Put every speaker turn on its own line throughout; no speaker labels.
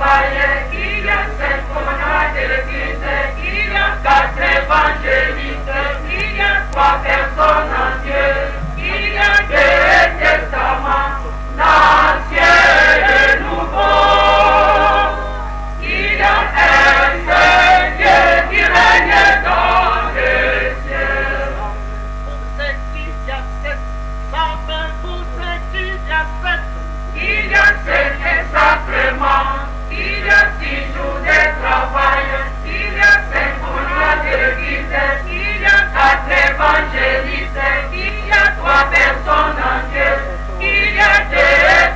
travailler, il y a 5 commandements de l'Église, il y a 4 évangélistes, il y a 3 personnes en Dieu, il y a 2 testaments, l'Ancien et le Nouveau. Il y a un seul Dieu qui règne dans le ciel. Pour ce qu'il y a 7, enfin pour ce qu'il y a 7, il y a 7 sacrements, il y a 6 jours de travail, il y a 5 commandements de l'Église, il y a 4 évangélistes, il y a 3 personnes en Dieu, il y a 2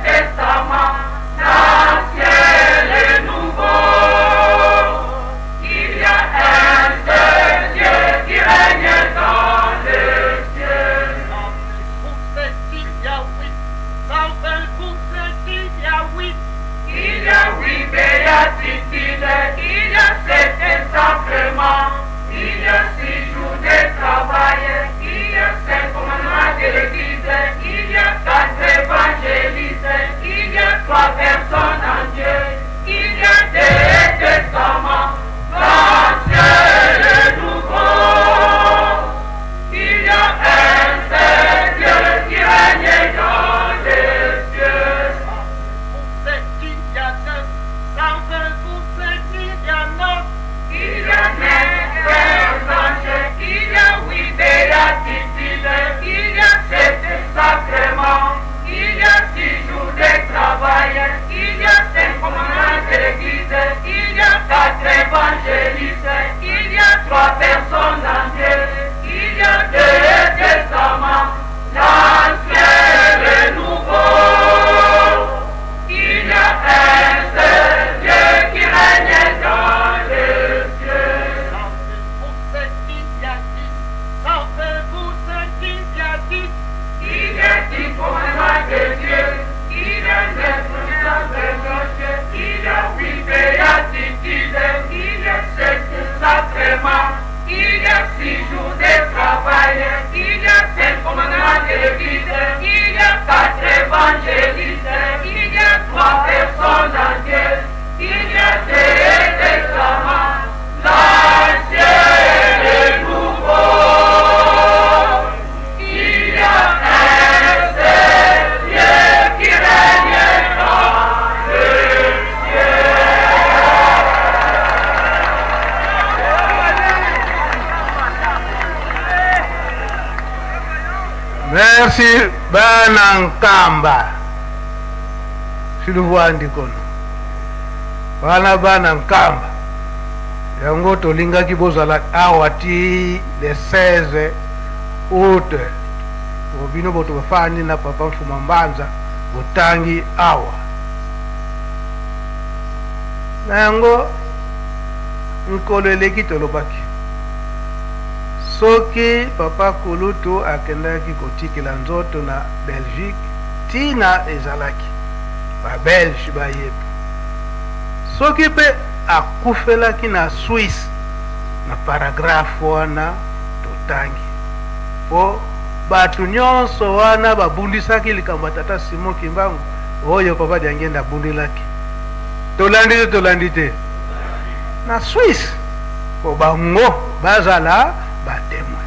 testaments, l'Ancien et le Nouveau. Il y a un seul Dieu qui règne dans le ciel. Pour ce qu'il y a 8, enfin pour ce qu'il y a 8, il y a 8 béatitudes, il y a 7 sacrements, il y a 6 jours de travail, il y a 5 commandements de l'Église, il y a 4 évangélistes, il y a 3 personnes en Dieu, il y a 2 testaments, l'Ancien et le Nouveau. Il y a un seul Dieu qui règne dans les cieux. Pour ce qu'il y a 9, enfin pour ce qu'il y a 9, il y a 9 anges, il y a 8 béatitudes, il y a 7 sacrements, il y a 6 jours de travail, il y a 5 commandements de l'Église, il y a 4 évangélistes, il y a 3 personnes en Dieu, il y a 2 testaments, l'Ancien et le Nouveau. Il y a un seul Dieu qui règne dans les cieux. Pour ce qu'il y a 10, enfin pour ce qu'il y a 10, il y a 10 commandements de Dieu, il y a 9 promesses de Dieu, il y a 8 béatitudes, il y a 7 sacrements, il y a 6 jours de travail, il y a 5 commandements de l'Église, il y a 4 évangélistes, il y a 3 personnes en Dieu, il y a 2 testaments, l'Ancien et le Nouveau. Il y a un seul Dieu qui règne dans le ciel.
Merci Banankamba. Siluvandi kono. Banankamba. Yango tolinga kibozala awati le 16 août. Bobino boto bafani na papa Mfuma Mbanza botangi awa. Nango nkoleleki tolobaki. Soki papa Kulutu akendaki kotikela nzoto na Belgique, tina ezalaki ba Belge bayebi. Soki pe akufelaki na Suisse, na paragraphe wana totangi po batu nyonso wana babundisaki likambo tata Simon Kimbangu oyo papa Diangenda bundelaki. Tolandi te na Suisse po bango bazala batemwe.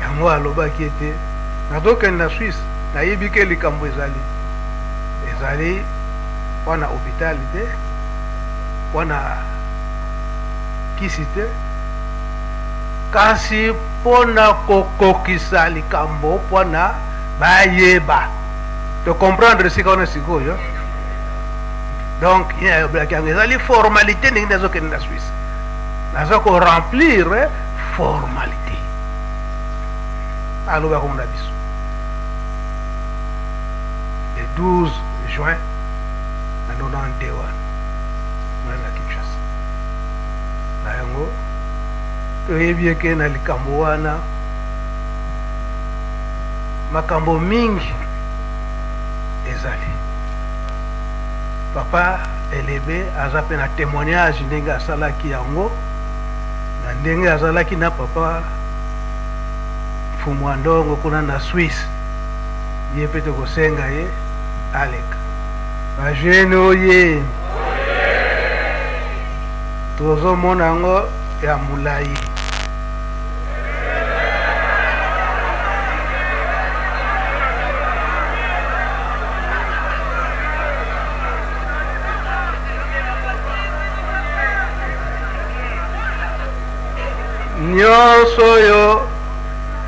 Yango alobaki ete nazokende na Suisse nayebi ke likambo ezali wana hôpital te, wana kisi te, kasi pona kokokisa likambo pona bayeba to comprendre sika wana sikoyo. Donc il y a une formalité ndenge nazokende na Suisse, nazoko remplir formalité. Aloba komona biso le 12 juin na 91 na Kinshasa. Na yango toyebi eke na likambo wana makambo mingi ezali. Papa Elebe aza pe na témoignage ndenge asalaki yango na ndenge azalaki na papa Mfumwa Ndongo kuna na Suisse. Ye pe tokosenga ye aleka bajene oye tozomona yango ya mulai. Nyonso oyo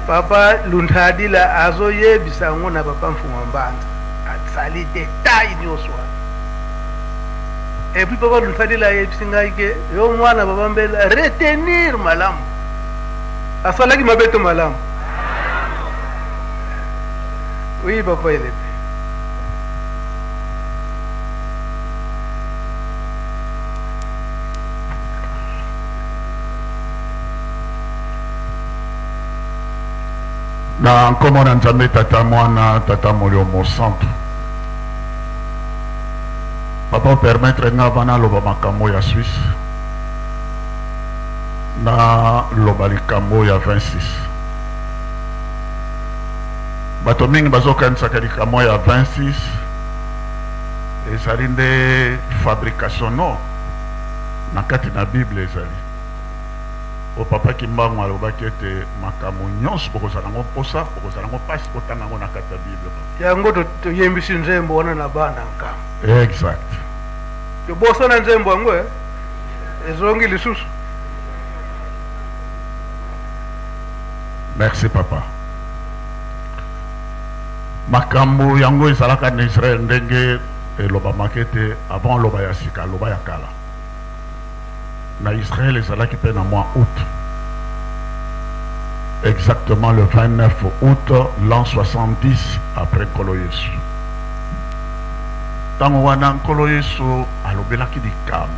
papa Luntadila azoyebisa yango na papa Mfuma Mbanza asali detail nyonso wana. Et puis papa Luntadila ayebisi ngai ke yo mwana papa Mbela retenir malamu asalaki mabeto malamu. Oui papa Elepe.
Na nkombo na Nzambe tata mwana tata molimo santo. Papa permettre nga vana loba makambo ya Suisse na loba likambo ya 26. Bato mingi bazokanisaka likambo ya 26 ezali nde fabrication no na kati na Bible ezali. O papa Kimbangu alobaki ete makambo nyonso bokozala ngo mposa bokozala ngo pasi kotanga ngo na kati ya Bible.
Yango toyembisi nzembo wana na bana nkama.
Exact.
Tobosa na nzembo yango ezongi lisusu.
Merci papa. Makambo yango ezalaka na Israel ndenge eloba makete avant loba ya sika loba ya kala. Na Israël ezalaki pe na mois août. Exactement le 29 août l'an 70 après Nkolo Yesu. Tango wana Nkolo Yesu alobelaki likambo.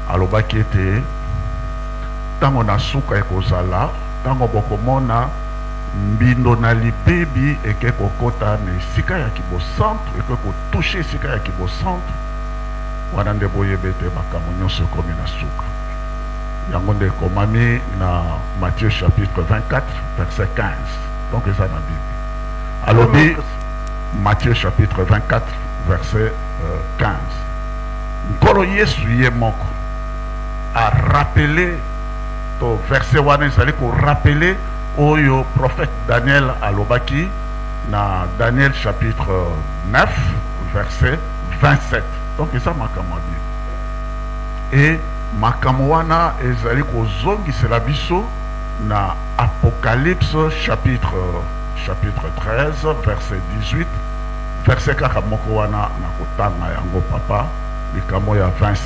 Alobaki ete tango na suka ekozala, tango bokomona mbindo na libebi eke kokota na esika ya kibosantu, eke kotouche esika ya kibosantu. Wana nde boyebete makambo nyonso ekomi na suka. Yango nde ekomami na Matthieu chapitre 24 verset 15. Donc eza na Bible. Alobi Matthieu chapitre 24 verset 15. Nkolo Yesu ye moko a rappelé to verset wana ezali ko rappeler oyo prophète Daniel alobaki na Daniel chapitre 9 verset 27. Donc ça makambo Bible. Et makambo wana ezali ko zongisela biso na Apocalypse chapitre 13 verset 18 verset kaka moko wana na kotanga yango papa likambo ya 26.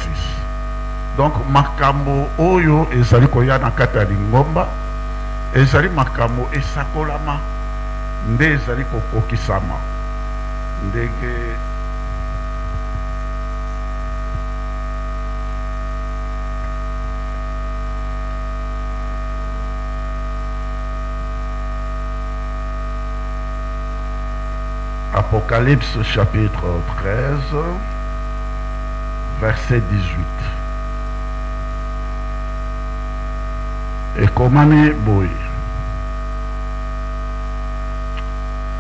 Donc makambo oyo ezali koya na kati ya lingomba ezali makambo esakolama nde ezali kokokisama ndenge Apocalypse chapitre 13 verset 18. Et komami boy.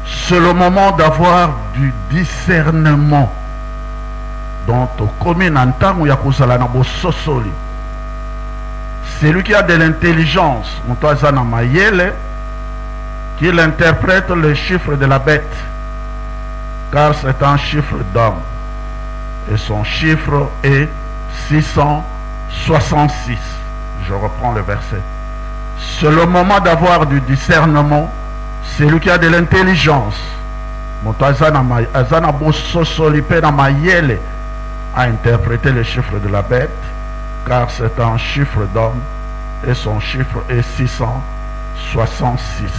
C'est le moment d'avoir du discernement. Donc komi nantango ya kozala na bososoli. Celui qui a de l'intelligence, motoazana mayele, qu'il interprète le chiffre de la bête. Car c'est un chiffre d'homme et son chiffre est 666. Je reprends le verset. C'est le moment d'avoir du discernement. Celui qui a de l'intelligence, a interprété le chiffre de la bête, car c'est un chiffre d'homme et son chiffre est 666.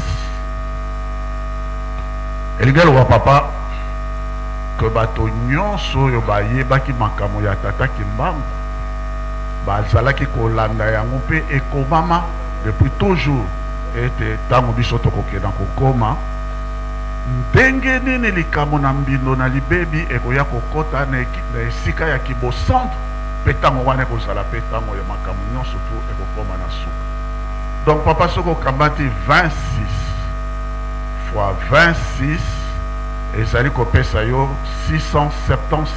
Elgel wa papa que bato nyonso yo bayebaki makambo ya tata Kimbangu bazalaki kolanda yango mpe ekomama depuis toujours ete tango biso tokokenda kokoma ndenge nini likambo na mbindo na libebi ekoya kokota na esika ya kibosantu mpe tango wana ekozala mpe tango ya makambo nyonso tu ekokoma na suka. Donc papa soko okambati 26 fois 26 ezali kopesa yo 676.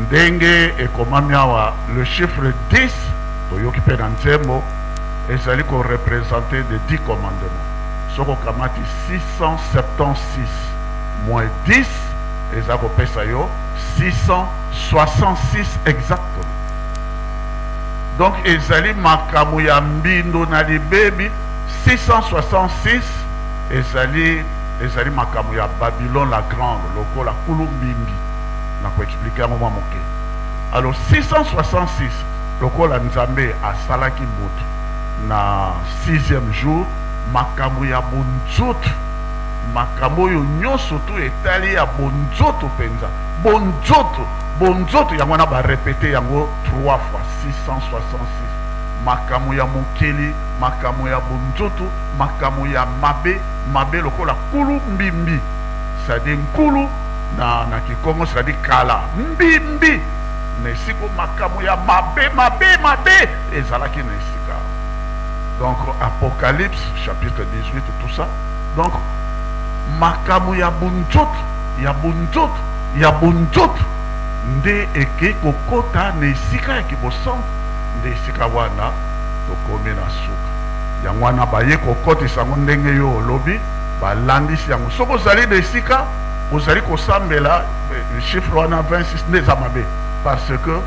ndenge ekomami awa le chiffre 10 toyoki mpe na nzembo ezali korepresente de 10 commandements. Soko kamati 676 moins 10 eza kopesa yo 666 exactement. Donc ezali makambo ya mbindo na libebi 666 ezali makambo ya Babylone la grande lokola kulu mbimbi na koexpliquer yango mwa moke. Alors 666 lokola Nzambe asalaki mbutu na 6e jour makambo ya bonzoto, makambo oyo nyonso tu etali ya bonzoto penza, bonzoto yango na barepete yango 3 fois 666. Makambo ya mokeli, makambo ya bonzoto, makambo ya mabe lokola kulu mbimbi, c'est-à-dire nkulu na kikongo, c'est-à-dire kala mbimbi na esiko makambo ya mabe ezalaki na esika. Donc Apocalypse chapitre 18 tout ça. Donc makambo ya bonzoto nde eke kokota na esika ya kibosantu, nde esika wana tokomi na suka yango wana baye kokotisa yango ndenge yo olobi balandisi yango. Soki ozali na esika ozali kosambela chiffre wana 26 nde eza mabe, parce que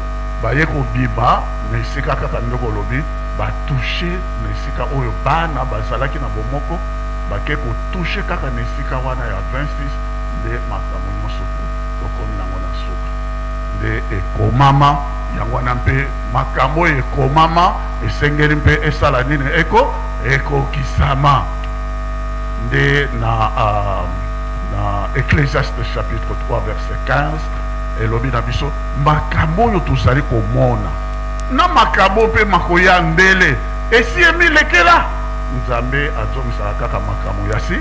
baye kobima na esika kaka ndenge olobi batouche na esika oyo bana bazalaki na bomoko bake kotouche kaka na esika wana ya 26 nde makambo nyonso tokomi nango na suka nde ekomama yango wana mpe makambo ekomama esengeli mpe esala nini ekokisama nde na Ecclésiaste chapitre 3 verset 15 elobi na biso makambo oyo tozali komona na makambo mpe makoya ndele esi emilekela Nzambe azomisaka kaka makambo yasi.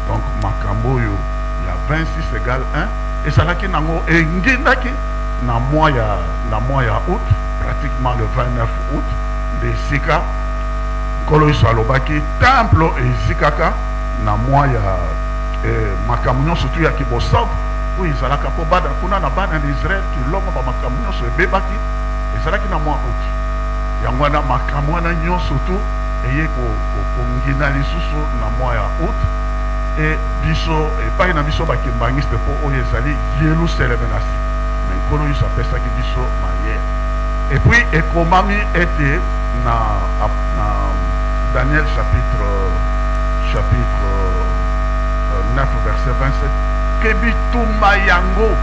Donc makambo oyo ya 26 égale 1 ezalaki nango engindaki na mois ya août, pratiquement le 29 août de sika kolo iso alobaki temple ezikaka na mois ya makambo nyonso tu ya kibosantu oyo ezalaka mpo bana kuna na bana na Israel kilongo bamakambo nyonso ebebaki ezalaki na mois août. Yango wana makambo wana nyonso tu eye kongina lisusu na mois ya août e biso epai na biso bakimbangiste mpo oyo ezali Yerusaleme na sika me nkolo nyonso apesaki biso mayele. Et puis ekomami ete na Daniel chapitre 9 verset 27 ke bitumba yango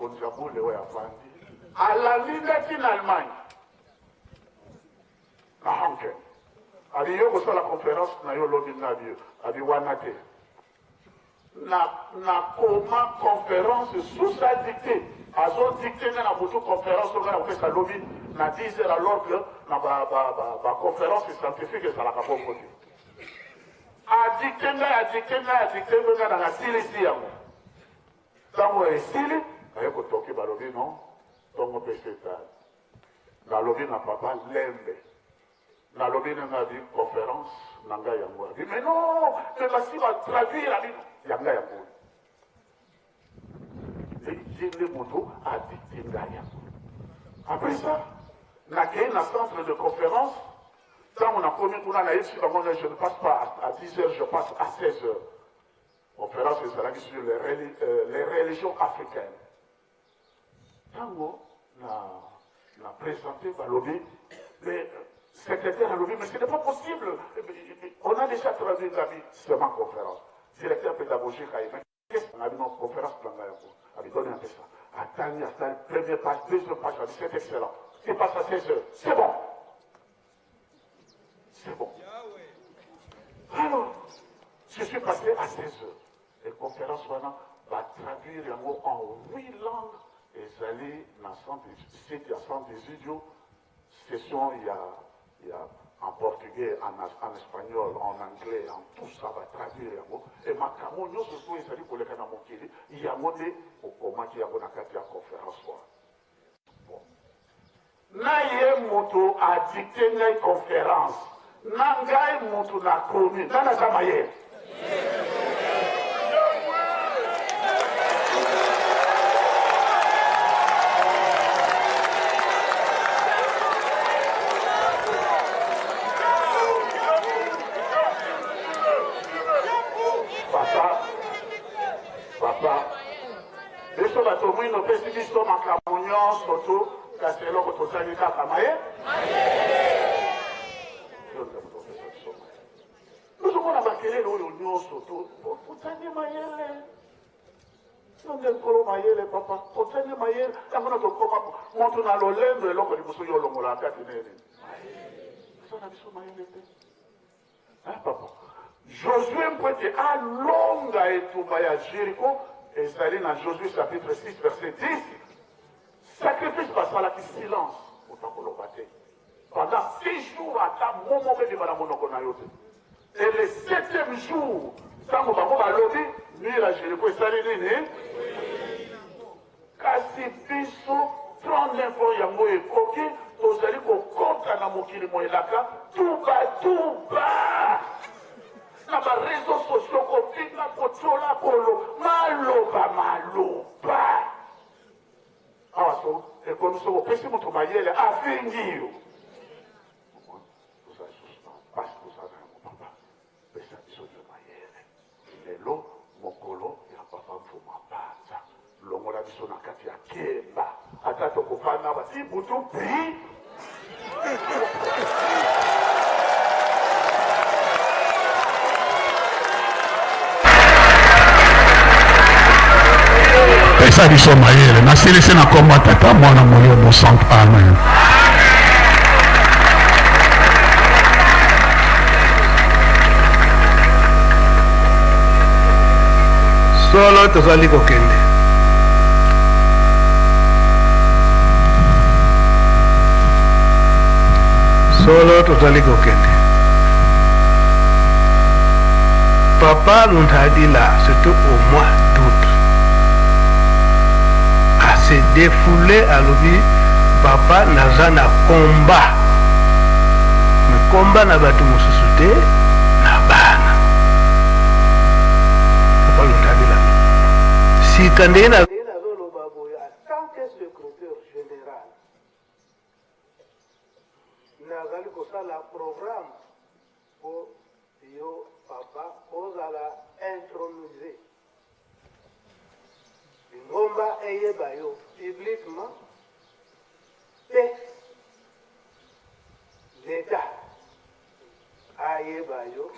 Konjabule wa Afandi. À la Ligue en Allemagne. À Hanken. A dit yo la conférence na yo lobi na bio. A dit wanate. Na comment conférence sous sa dictée. Azo dictée na butu conférence on a fait sa lobby na 10 heures alors que na ba conférence scientifique ça la capon côté. A dictée dans la Syrie yango. Tango esili ayeko toki ba lobby non. Tongo peseta. Na lobby na papa lembe. Na lobby na di conférence nanga yango. Mais non, mais basi va traduire la vie yanga yango. Les motos a dicté derrière. Après ça, on a créé un centre de conférence. Quand on a promis qu'on a ici, je ne passe pas à 10 heures, je passe à 16 heures. Conférence sur les religions africaines. Quand on a présenté par lobby, le secrétaire a lobby, mais ce n'est pas possible. On a déjà traduit la vie seulement conférence. Directeur pédagogique a émis. On a vu une conférence pour l'Angaïako. Donné un peu ça. Attendez, première page, deuxième page, c'est excellent. C'est pas ça, 16 heures. C'est bon. C'est bon. Alors, je suis passé à 16 heures. Les conférences va traduire en 8 langues. Et j'allais dans le centre des idiots. Session, il y a en portugais, en espagnol, en anglais, en tout ça va traduire. Et ma camo, nous sommes allés pour le Canada, il y a monté au comment il y a une conférence. Bon. Naïe moto a dicté une conférence. Nangaï moto n'a connu. Dans la Samaye. Papa, les choses à tomber, nos petits bisous, ma camonion, surtout, casser l'eau, tout ça, il y a Kamaye. Nous sommes à Bakele, l'union, surtout, pour tenir Mayele. Nous sommes en Mayele, papa, pour tenir Mayele, quand on a ton comment, montre dans l'olène, l'eau, que nous sommes en Longola, Katinele. Ça, on a bisous Mayele. Hein, papa? Josué Mpoete a longue à étouffer à Jéricho, et c'est allé dans Josué chapitre 6, verset 10. Sacrifice par ça, là, qui silence, autant qu'on l'a battu. Pendant 6 jours, à ta moment, de madame Monokonayote. Et le 7e jour, quand on va lobby, lui, à Jéricho, et ça, il est kasi biso, 39 ans, yango et koki, tozali ko kota na mokili moelaka, tuba. Na ba réseaux sociaux kopinga kotola kolo maloba awa so ekomiso kopesi moto mayele afingi yo papa pesa biso yo mayele lelo mokolo ya papa mfuma panza longola biso na kati ya kemba ata tokofana basi butu pi
pesa biso mayele nasilisi na kombo tata mwana moyobo centre amen.
Solo tozali kokende papa nous a dit là surtout au mois d'août à se défouler à l'obi papa naza na combat mais combat na batu mosusu te na bana papa nous a dit là si kande na zoloba boya en tant que secrétaire général nazali kosala programme po yo papa ozala intronisé ngomba eyeba yo publiquement pe l'état ayeba yo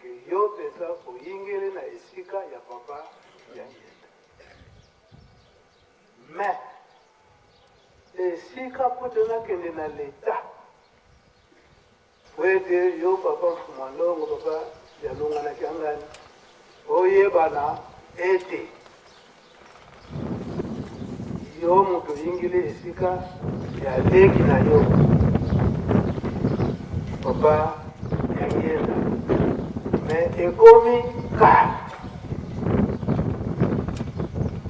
que yo pesa koyingeli na esika ya papa ya yenda mais esika poto nakende na leta po ete yo papa mfumandongo papa yalonganaki angani oyebana ete yo moto yingile esika ya leki na yo papa yangenda me ekomi kala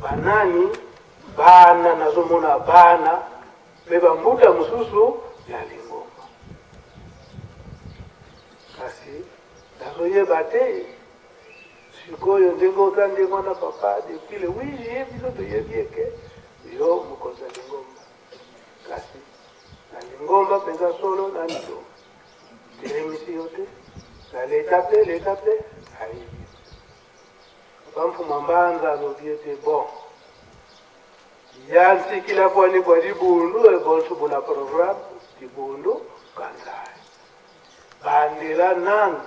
banani bana nazomona bana me bambuta mosusu ya lingomba kasi nazoyeba te sikoyo ndenge otandi mwana papa depuis le 8 juillet biso toyebi eke yo mokonzi ya lingomba kasi na lingomba mpenza solo nani to telemisi yo te na leta pe ayebi bamfuma mbanza alobi ete bon ya nsikila kwani kwa libundu ebonsubula programme libundu kanzai bandela nanu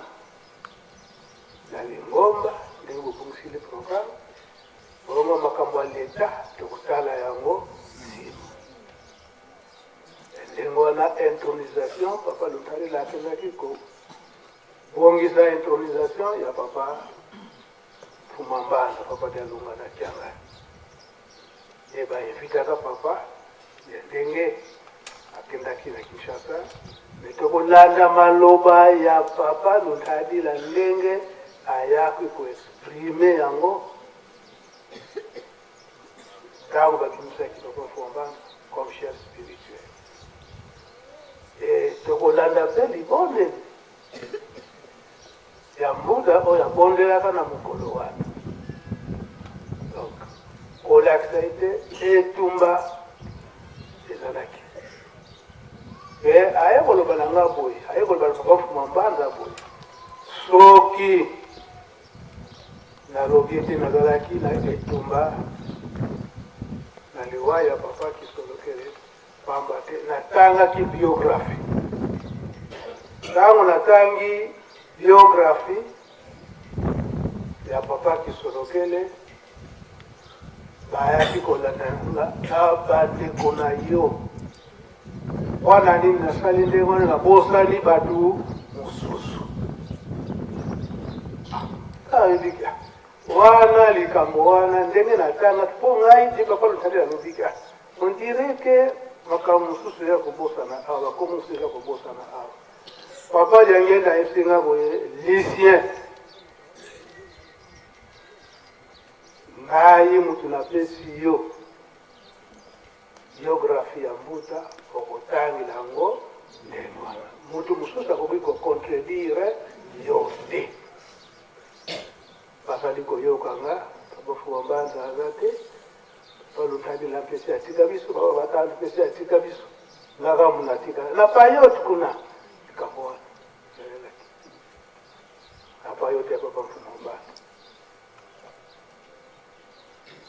na lingomba ndenge bopungsile programme bongo makambo ya leta tokutala yango nsima ndenge wana intronisation papa Luntarila akendaki kobongisa intronisation ya papa Mfuma Mbanza papa Dialunga na Kiangani eba evitaka papa ya ndenge akendaki na Kinshasa me tokolanda maloba ya papa Luntarila ndenge ayaki koexprime yango ntango babimisaki papa Mfuma Mbanza comme chef spirituel e tokolanda mpe libondeli ya mbuda oyo abondelaka na mokolo wana donc kolakisa ete etumba ezalaki me aye koloba na nga boye aye koloba na papa Mfuma Mbanza boye soki nalobi ete nazalaki na etumba na liwa ya papa Kisolokele pamba te natangaki biographie ntango natangi biographie ya papa Kisolokele bayaki kolanda na bandeko na yo wana nini nasali ndenge wana nabosani bato mosusu ayebika wana likambo wana ndenge natanga mpo ngai nde papa Luntarila alobika ondireke makambo mosusu ya kobosana awa bakomo mosusu ya kobosana awa papa jangenda esinga boye lisien ngai mutu napesi yo biographie ya mbuta okotangela yango ndenge wana mutu mosusu akoki kocontredire yo te basali koyokanga papa Mfuma Mbanza aza te papa Luntarila mpesi atika biso baba batano mpesi atika biso ngaka muna atika na payote kuna likambo wana ezalelaki na payote ya papa Mfuma Mbanza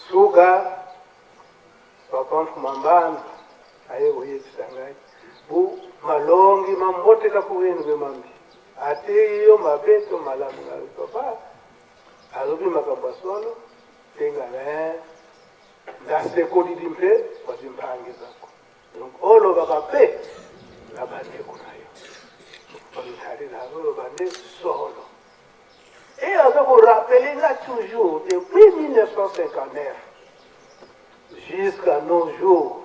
suka papa Mfuma Mbanza aye koyebisa ngai bu malongi mambotela kuwenu bemambi ate yo mabe to malamu ngai papa alobi makambo ya solo tenga ndasekolidi mpe wazimpange zako donc olobaka mpe na bandeko na yo Luntarila azoloba nde solo et aza korapele nga toujours depuis 1959 jusqu'à nos jours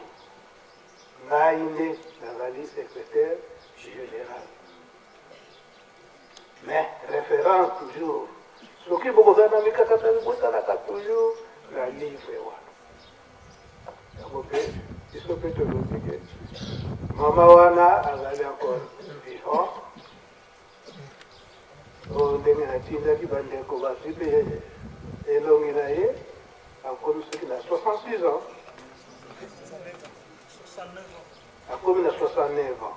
ngai nde nazali secrétaire général mais référence toujours soki bokozala na mikakatani bosalaka toujours na livre wana yango mpe biso mpe tolobi ke mama wana azali encore vivant oyo ndenge natindaki bandeko bazwi mpe elongi na ye akomi soki na 66 ans akomi na 69 ans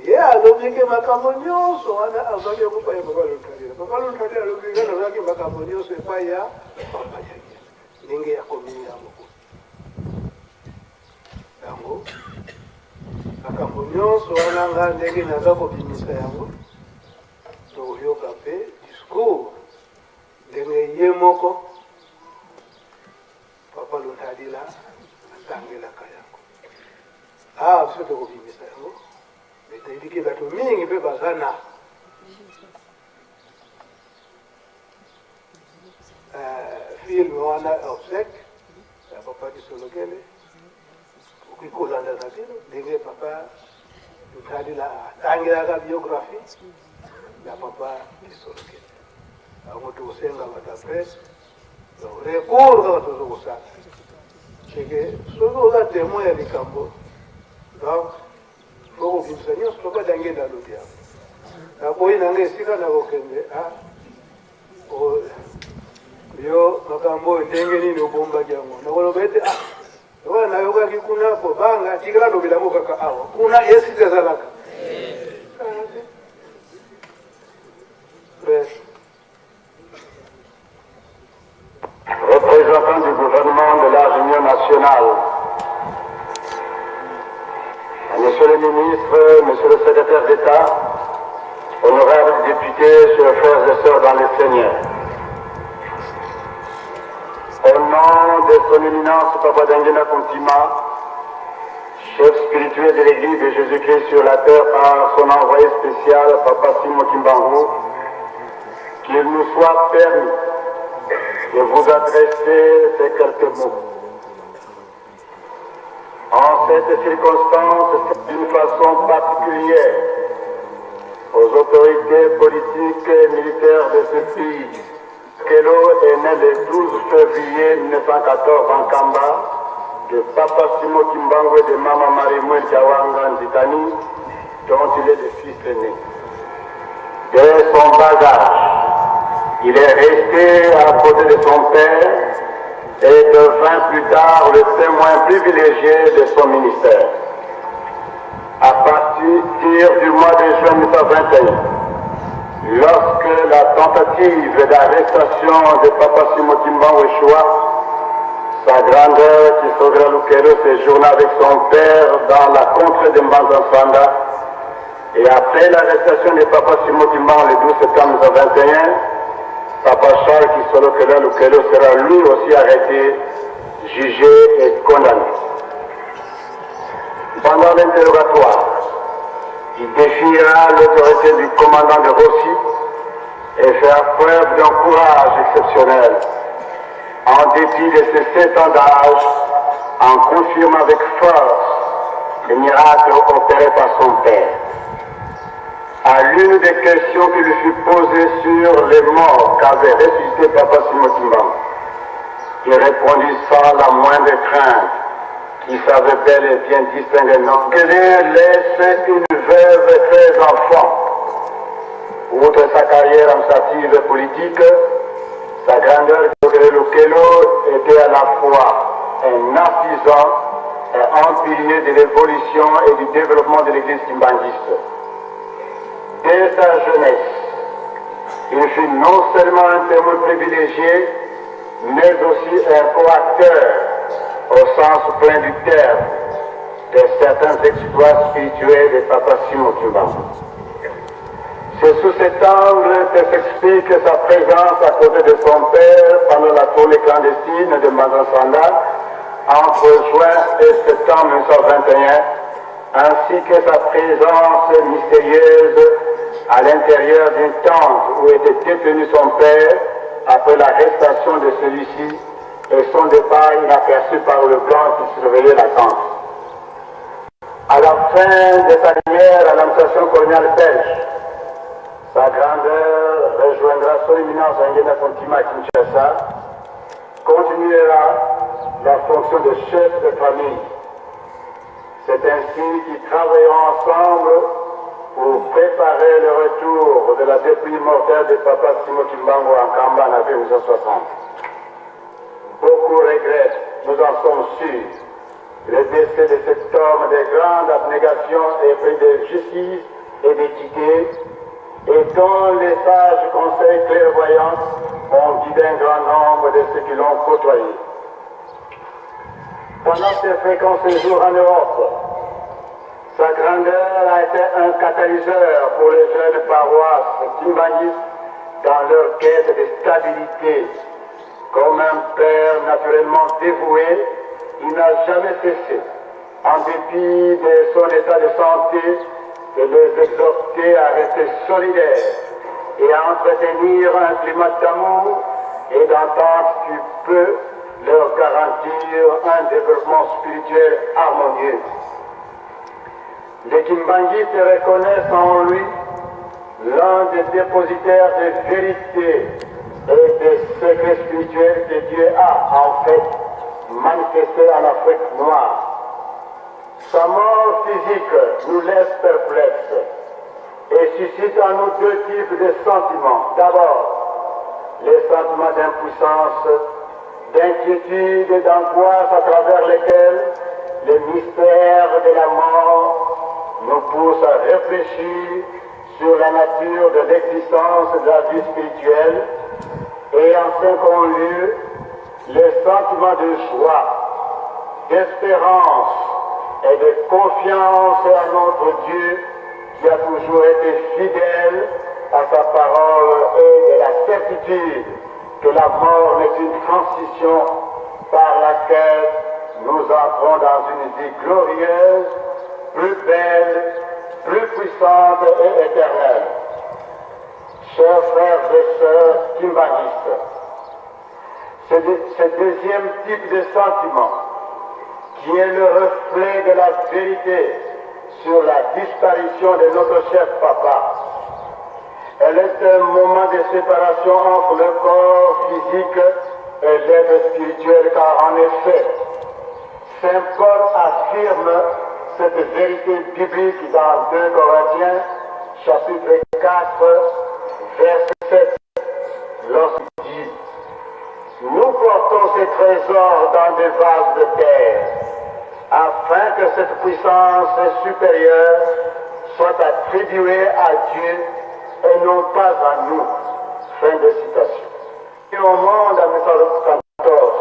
ye alobi ke makambo nyonso wana azwaki yango epai ya papa Luntarila papa Luntarila alobi nga nazwaki makambo nyonso epai ya papa yange ndenge ya komini yango yango makambo nyonso wana nga ndenge naza kobimisa yango toyoka mpe discours ndenge ye moko papa Luntarila bazana film wana obsèque ya papa Kisolokele ukikolanda na kilo ndenge papa tutalila tangiraka biographie ya papa Kisolokele aho tusenga batapre recours kaka tozokosala seke soki oza témoin ya likambo donc fo kobimisa nyonso toba dange ndalobi yango naboyi nanga esika na kokende yo makambo oyo ndenge nini obombaki yango nakoloba ete wana nayokaki kuna kobanga tikala lobelango kaka awa kuna esika ezalaka
Représentant du gouvernement de la Réunion nationale, Monsieur le ministre, Monsieur le secrétaire d'État, honorables députés, chers frères et sœurs dans le Seigneur, au nom de son éminence Papa Dangina Kontima, chef spirituel de l'Église de Jésus-Christ sur la terre par son envoyé spécial, Papa Simon Kimbangu, qu'il nous soit permis de vous adresser ces quelques mots. En cette circonstance, d'une façon particulière, aux autorités politiques et militaires de ce pays, Kelo est né le 12 février 1914 en Kamba, de Papa Simo Kimbangu et de Maman Marie-Mouel Jawanga Nzitani, dont il est le fils aîné. Dès son bas âge, il est resté à côté de son père et devint plus tard le témoin privilégié de son ministère. À partir du mois de juin 1921, lorsque la tentative d'arrestation de Papa Simo Kimbangu échoua, sa grandeur Kisogra Lukelo séjourna avec son père dans la contrée de Mbanza-Nsanda, et après l'arrestation de Papa Simo Kimbangu le 12 septembre 1921, Papa Charles Kisolokela Lukelo sera lui aussi arrêté, jugé et condamné. Pendant l'interrogatoire, il défiera l'autorité du commandant de Rossi et fera preuve d'un courage exceptionnel, en dépit de ses 7 ans d'âge, en confirmant avec force le miracle opéré par son père. À l'une des questions qui lui fut posée sur les morts qu'avait ressuscité Papa Simo Kimbangu, il répondit sans la moindre crainte, qui savait bel et bien distinguer non, que laisse une veuve et 13 enfants. Outre sa carrière administrative et politique, sa grandeur Lukelo était à la fois un artisan et un pilier de l'évolution et du développement de l'église kimbanguiste. Dès sa jeunesse, il fut non seulement un témoin privilégié, mais aussi un co-acteur, au sens plein du terme, de certains exploits spirituels de Papa Simo Kimbangu. C'est sous cet angle que s'explique sa présence à côté de son père pendant la tournée clandestine de Mbanza-Nsanda entre juin et septembre 1921, ainsi que sa présence mystérieuse à l'intérieur d'une tente où était détenu son père après l'arrestation de celui-ci et son départ inaperçu par le blanc qui surveillait la tente. À la fin de sa carrière à l'administration coloniale belge, sa grandeur rejoindra son éminence Nguema Kontima à Kinshasa, continuera la fonction de chef de famille. C'est ainsi qu'ils travailleront ensemble pour préparer le retour de la dépouille mortelle de Papa Simo Kimbangu en Kamba en avril 1960. Beaucoup regrettent, nous en sommes sûrs, le décès de cet homme de grande abnégation et pris de justice et d'équité, et dont les sages conseils clairvoyants ont guidé un grand nombre de ceux qui l'ont côtoyé. Pendant ses fréquents séjours en Europe, sa grandeur a été un catalyseur pour les jeunes paroisses kimbanguistes dans leur quête de stabilité. Comme un père naturellement dévoué, il n'a jamais cessé, en dépit de son état de santé, de les exhorter à rester solidaires et à entretenir un climat d'amour et d'entente qui peut leur garantir un développement spirituel harmonieux. Les Kimbanguistes reconnaissent en lui l'un des dépositaires des vérités et des secrets spirituels que Dieu a en fait manifestés en Afrique noire. Sa mort physique nous laisse perplexes et suscite en nous deux types de sentiments. D'abord, les sentiments d'impuissance, d'inquiétude et d'angoisse à travers lesquels les mystères de la mort nous poussent à réfléchir sur la nature de l'existence de la vie spirituelle. Et en second lieu, les sentiments de joie, d'espérance et de confiance en notre Dieu qui a toujours été fidèle à sa parole et de la certitude que la mort n'est qu'une transition par laquelle nous entrons dans une vie glorieuse, plus belle, plus puissante et éternelle. Chers frères et sœurs kimbanguistes, ce deuxième type de sentiment, qui est le reflet de la vérité sur la disparition de notre cher papa, elle est un moment de séparation entre le corps physique et l'être spirituel, car en effet, Saint Paul affirme cette vérité biblique dans 2 Corinthiens, chapitre 4, verset 7, lorsqu'il dit « Nous portons ces trésors dans des vases de terre, afin que cette puissance supérieure soit attribuée à Dieu et non pas à nous. » Fin de citation. Et au monde en 1914,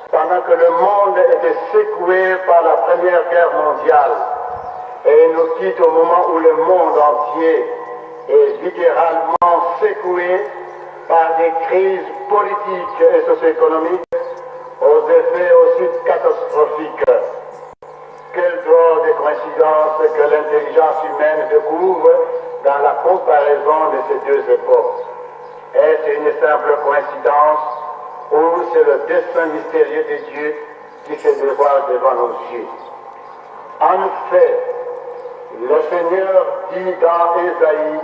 pendant que le monde était secoué par la Première Guerre mondiale, et nous quitte au moment où le monde entier est littéralement secoué par des crises politiques et socio-économiques aux effets aussi catastrophiques. Quelle drôle de coïncidence que l'intelligence humaine découvre dans la comparaison de ces deux époques. Est-ce une simple coïncidence ou c'est le dessein mystérieux de Dieu qui se dévoile devant nos yeux? En fait, le Seigneur dit dans Ésaïe,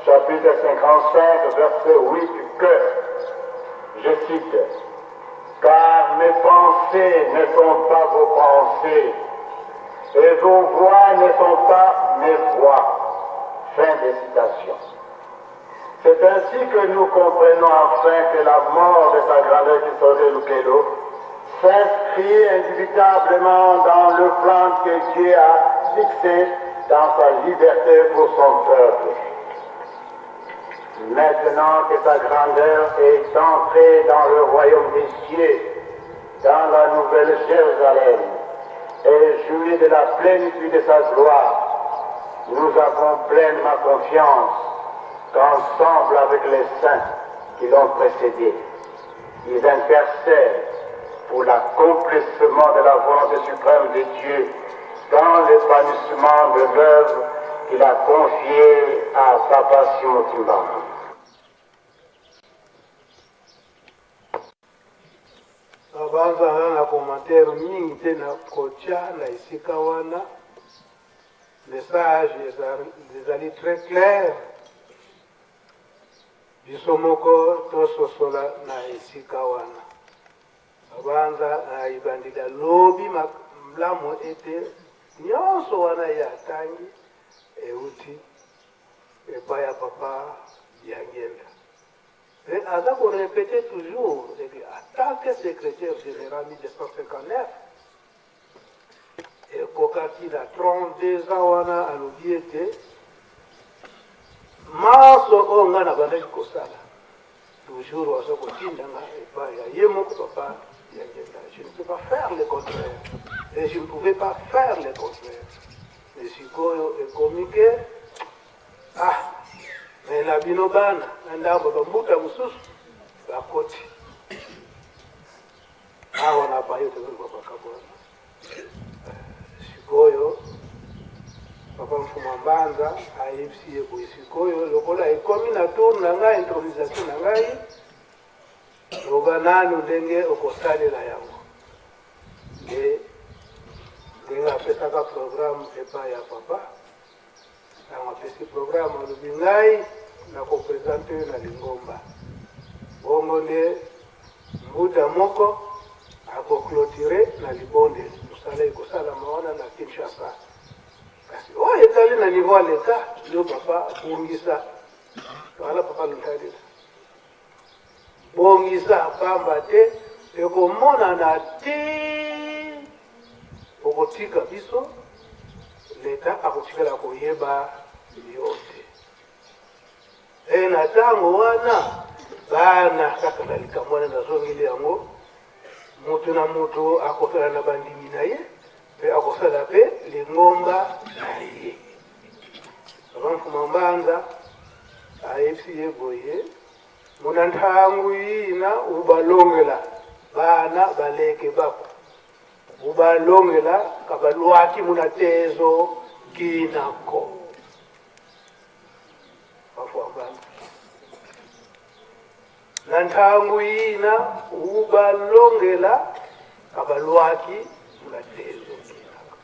chapitre 55, verset 8, que, je cite, « Car mes pensées ne sont pas vos pensées, et vos voix ne sont pas mes voix. » Fin de citation. C'est ainsi que nous comprenons enfin que la mort de sa grandeur Kisode Lukelo s'inscrit indubitablement dans le plan que Dieu a fixé dans sa liberté pour son peuple. Maintenant que sa grandeur est entrée dans le royaume des cieux, dans la nouvelle Jérusalem, et jouit de la plénitude de sa gloire, nous avons pleinement confiance qu'ensemble avec les saints qui l'ont précédé, ils intercèdent pour l'accomplissement de la volonté suprême de Dieu dans l'épanouissement de l'œuvre qu'il a confiée à Papa Simon Kimbangu.
Avanza na commentaire mingi tena kocha na isika wana message ezali très clair biso moko tososola na isika wana avanza na ibandila lobi mlamu ete nyonso wana ya tangi euti epai ya papa Biangenda. Et Azak on répétait toujours, en tant que secrétaire général 1959, et Kokaki a 32 ans à l'obéité, Maso Onga Bandai Kosala, toujours à ce côté, papa, je ne peux pas faire le contraire, et je ne pouvais pas faire le contraire. Mais si Koyo est communiqué, ah, mais la binobana, ndambo bamuta mususu bakoti awa na payo te kwa bakabona sikoyo papa mfuma mbanza ayebisi ye boye sikoyo lokola ekomi na tour na ngai intronisation na ngai loba nanu ndenge okosalela yango nde ndenge apesaka programme epai ya papa ntango apesi programme alobi ngai nakopresente na lingomba bongo nde mbuta moko akoclotire na libonde mosala ekosalama wana na Kinshasa kasi oyo etali na niveau ya leta ndio papa bongisa wala papa lontalila bongisa pamba te ekomonana te okotika biso leta akotikala koyeba yo te na ntango wana bana kaka na likambo wana nazongeli yango moto na moto akosala na bandimi na ye mpe akosala mpe lingomba na ye papa mfuma mbanza ayebisi ye boye muna ntango yina ubalongela bana baleke bako ubalongela kabalwaki muna tezo kinako mfuma mbanza na ntango yina ubalongela kabalwaki muna tezo kinako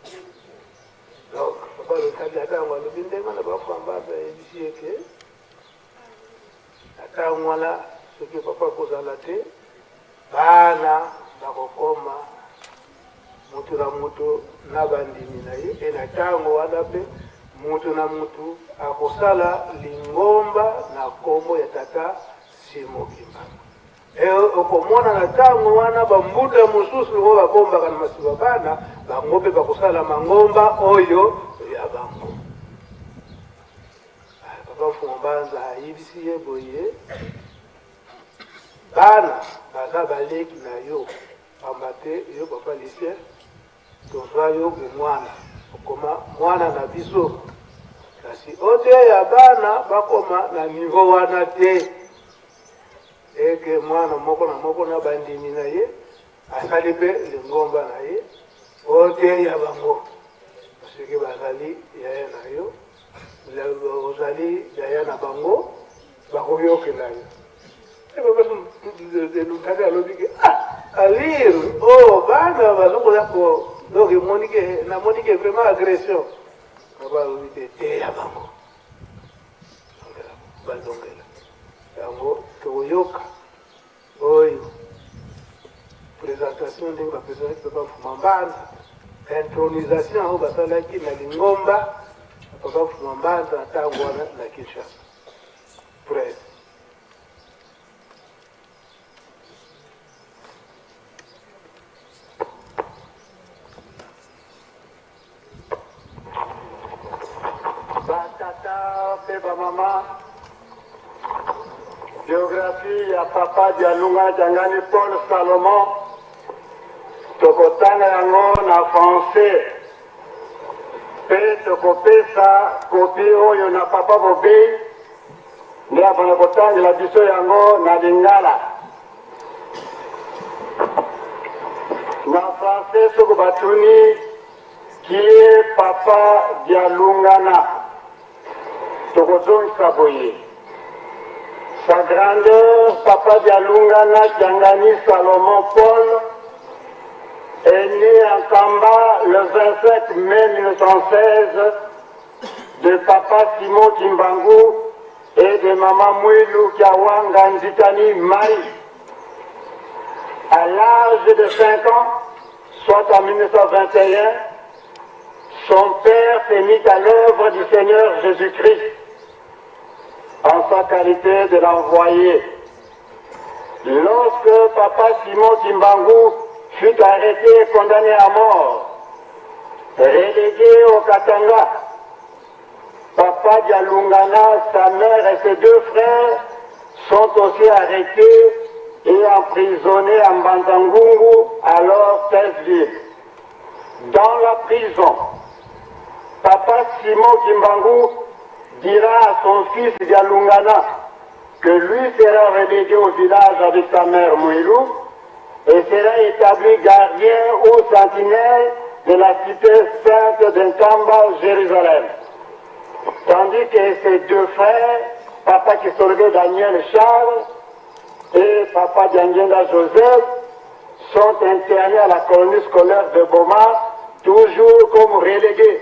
donc papa lotali atango alobi ndenge na bafuma mbanza ayebisi yeke atango wana soki papa kozala te bana bakokoma mutu na mutu na bandimi na ye na ntango wana mpe mutu na mutu akosala lingomba na nkombo ya tata Simokimba okomona na ntango wana bambuta mosusu oyo babombaka na masiba bana bango mpe bakosala mangomba oyo ya bango papa mfuma mbanza ayebisi ye boye bana baza baleki na yo pamba te yo papa lisien tozwa yo mwana okoma mwana na biso kasi oteya bana bakoma na niveau wana te eke mwana moko na moko na bandimi na ye asali mpe lingomba na ye oteya bango soki bazali yaya na yo ozali yaya na bango bakoyokela yo lutali alobike alire bana bazokoya ko donc namonike vraiment agression abalobike teya bango balongela yango tokoyoka oyo présentation ndenge bapresente papa mfuma mbanza intronisation oyo basalaki na lingomba papa mfuma mbanza ntango wana na Kinshasa presse
batata mpe bamama biographie ya papa Dialunga Jangani Paul Salomon tokotanga yango na français mpe tokopesa kopi oyo na papa Bobei nde abana kotangela biso yango na lingala na français soko batuni qui est papa Dialungana tokozongisa boye. Sa grandeur, papa Dialungana Jangani Salomon Paul, est né en Kamba le 25 mai 1916 de papa Simon Kimbangu et de maman Mouilou Kiawanga Nzitani Maï. À l'âge de 5 ans, soit en 1921, son père s'est mis à l'œuvre du Seigneur Jésus-Christ en sa qualité de l'envoyé. Lorsque papa Simon Kimbangu fut arrêté et condamné à mort, relégué au Katanga, papa Dialungana, sa mère et ses 2 frères sont aussi arrêtés et emprisonnés à Mbantangungu, alors Thèse-Ville. Dans la prison, papa Simon Kimbangu dira à son fils Dialungana que lui sera relégué au village avec sa mère Mouilou et sera établi gardien ou sentinelle de la cité sainte d'Nkamba, Jérusalem. tandis que ses deux frères, Papa Kisorbe Daniel Charles et Papa Diangenda Joseph, sont internés à la colonie scolaire de Boma, toujours comme relégués.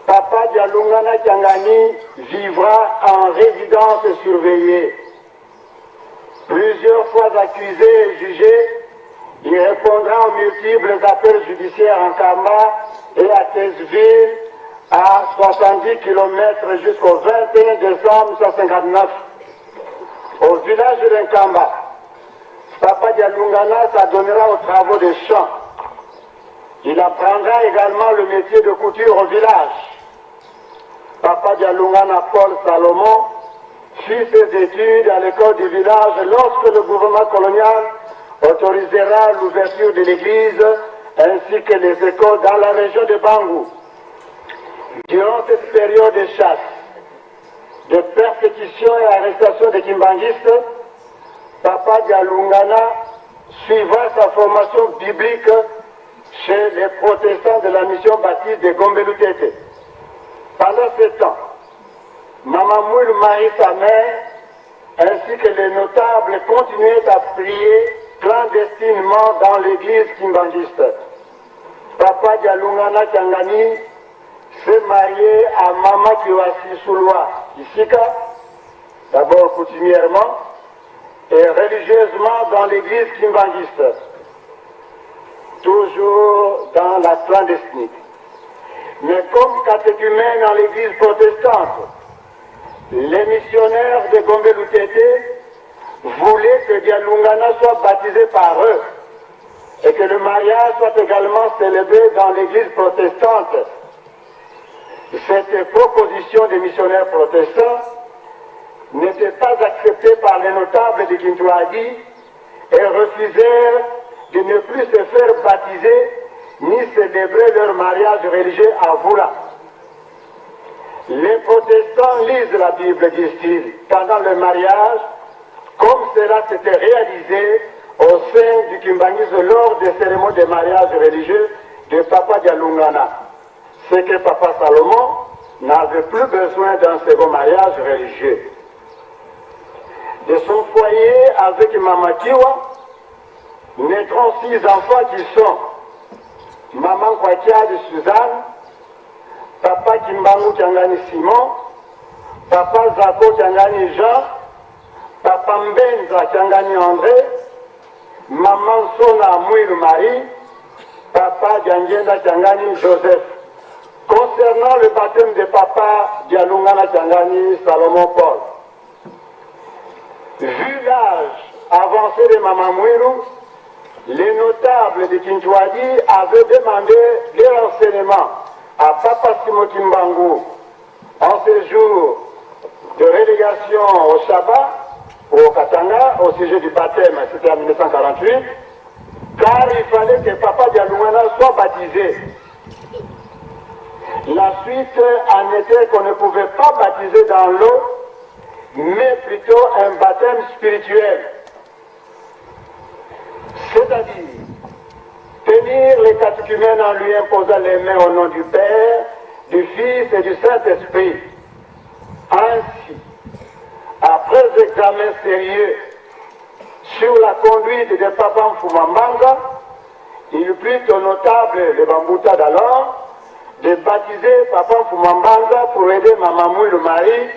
Papa Dialungana Kiangani vivra en résidence surveillée. Plusieurs fois accusé et jugé, il répondra aux multiples appels judiciaires en Kamba et à Thésville, à 70 km jusqu'au 21 décembre 1959. Au village de Nkamba, Papa Dialungana s'adonnera aux travaux des champs. Il apprendra également le métier de couture au village. Papa Dialungana Paul Salomon fit ses études à l'école du village lorsque le gouvernement colonial autorisera l'ouverture de l'église ainsi que les écoles dans la région de Bangou. Durant cette période de chasse, de persécution et arrestation des Kimbangistes, Papa Dialungana suivra sa formation biblique chez les protestants de la mission baptiste de Gombe-Lutete. Pendant ce temps, Maman Moule Marie, sa mère, ainsi que les notables continuaient à prier clandestinement dans l'église kimbangiste. Papa Dialungana Kiangani s'est marié à Mama Kiwasi Souloa Isika, d'abord coutumièrement, et religieusement dans l'église kimbangiste, toujours dans la clandestinité. Mais comme catéchumène dans l'église protestante, les missionnaires de Gombe-Lutete voulaient que Dialungana soit baptisé par eux et que le mariage soit également célébré dans l'église protestante. Cette proposition des missionnaires protestants n'était pas acceptée par les notables de Kintouadi et refusèrent de ne plus se faire baptiser ni célébrer leur mariage religieux à Voula. Les protestants lisent la Bible, disent-ils, pendant le mariage, comme cela s'était réalisé au sein du Kimbangisme lors des cérémonies de mariage religieux de Papa Dialungana. C'est que Papa Salomon n'avait plus besoin d'un second mariage religieux. De son foyer avec Mama Kiwa, naîtront 6 enfants qui sont Maman Kwakia de Suzanne, Papa Kimbangu Kiangani Simon, Papa Zako Kiangani Jean, Papa Mbenza Kiangani André, Maman Sona Mouilou Marie, Papa Diangenda Kiangani Joseph. Concernant le baptême de Papa Dialungana Kiangani Salomon Paul, vu l'âge avancé de Maman Mouilou, les notables de Kintouadi avaient demandé des renseignements à Papa Simo Kimbangu en séjour de relégation au Shabbat, au Katanga, au sujet du baptême, c'était en 1948, car il fallait que Papa Dialungana soit baptisé. La suite en était qu'on ne pouvait pas baptiser dans l'eau, mais plutôt un baptême spirituel. C'est-à-dire tenir les catéchumènes en lui imposant les mains au nom du Père, du Fils et du Saint-Esprit. Ainsi, après examen sérieux sur la conduite de Papa Mfumambanga, il plut au notable le Bambouta d'alors de baptiser Papa Mfumambanga pour aider Maman Mouilou Marie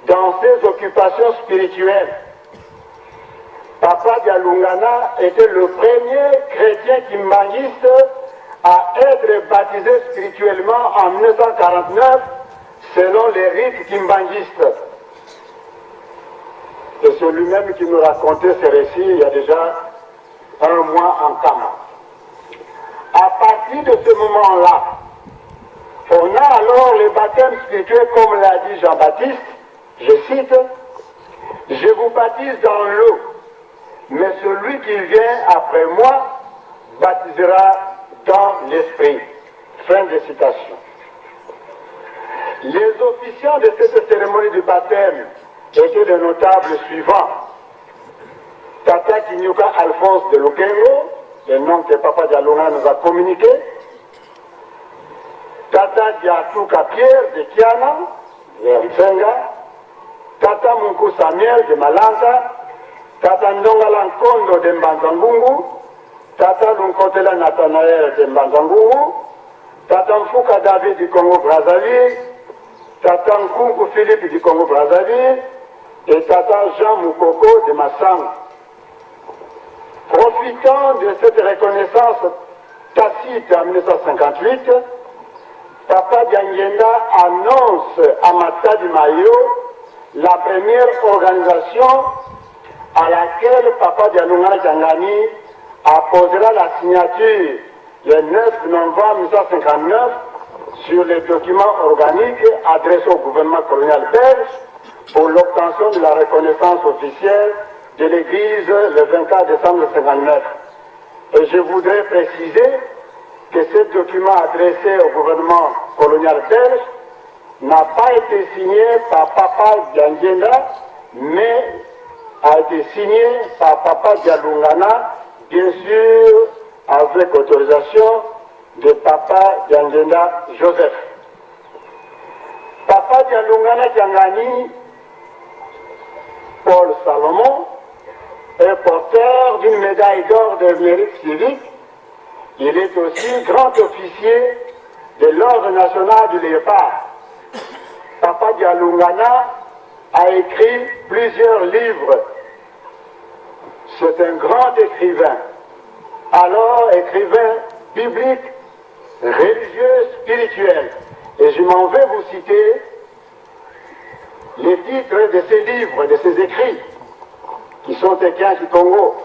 dans ses occupations spirituelles. Papa Dialungana était le premier chrétien kimbangiste à être baptisé spirituellement en 1949 selon les rites kimbangistes. Et c'est lui-même qui nous racontait ce récit il y a déjà 1 mois en Kama. À partir de ce moment-là, on a alors le baptême spirituel comme l'a dit Jean-Baptiste, je cite, « Je vous baptise dans l'eau, mais celui qui vient après moi baptisera dans l'esprit. » Fin de citation. Les officiants de cette cérémonie du baptême étaient les notables suivants. Tata Kinyuka Alphonse de Lukengo, le nom que Papa Dialungana nous a communiqué. Tata Diatuka Pierre de Kiana, vers Ntsenga, Tata Munku Samuel de Malanga, Tata Ndongala Nkondo de Mbanzangungu, Tata Lunkotela Nathanaël de Mbanzangungu, Tata Mfuka David du Congo-Brazzaville, Tata Nkunku Philippe du Congo-Brazzaville et Tata Jean Moukoko de Massang. Profitant de cette reconnaissance tacite en 1958, Papa Diangenda annonce à Matadi Mayo la première organisation à laquelle Papa Dialungana Diangani apposera la signature le 9 novembre 1959 sur les documents organiques adressés au gouvernement colonial belge pour l'obtention de la reconnaissance officielle de l'Église le 24 décembre 1959. Et je voudrais préciser que ce document adressé au gouvernement colonial belge n'a pas été signé par Papa Diangenda, mais a été signé par Papa Dialungana, bien sûr avec autorisation de Papa Diangenda Joseph. Papa Dialungana Diangani, Paul Salomon, est porteur d'une médaille d'or de mérite civique. Il est aussi grand officier de l'Ordre national du Léopard. Papa Dialungana a écrit plusieurs livres. C'est un grand écrivain. Alors, écrivain biblique, religieux, spirituel. Et je m'en vais vous citer les titres de ces livres, de ces écrits, qui sont écrits en Congo,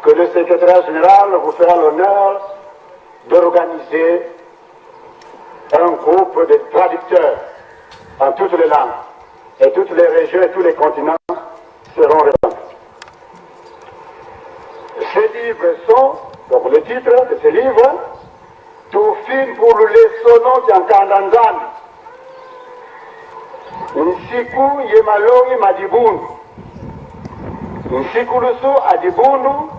que le secrétaire général vous fera l'honneur d'organiser un groupe de traducteurs en toutes les langues. Et toutes les régions et tous les continents seront représentés. Ces livres sont, donc le titre de ces livres, Tufin pour le sonon Tiankandanzan, Nsiku Yemalongi Madibundu, Nsikulusu Adibundu,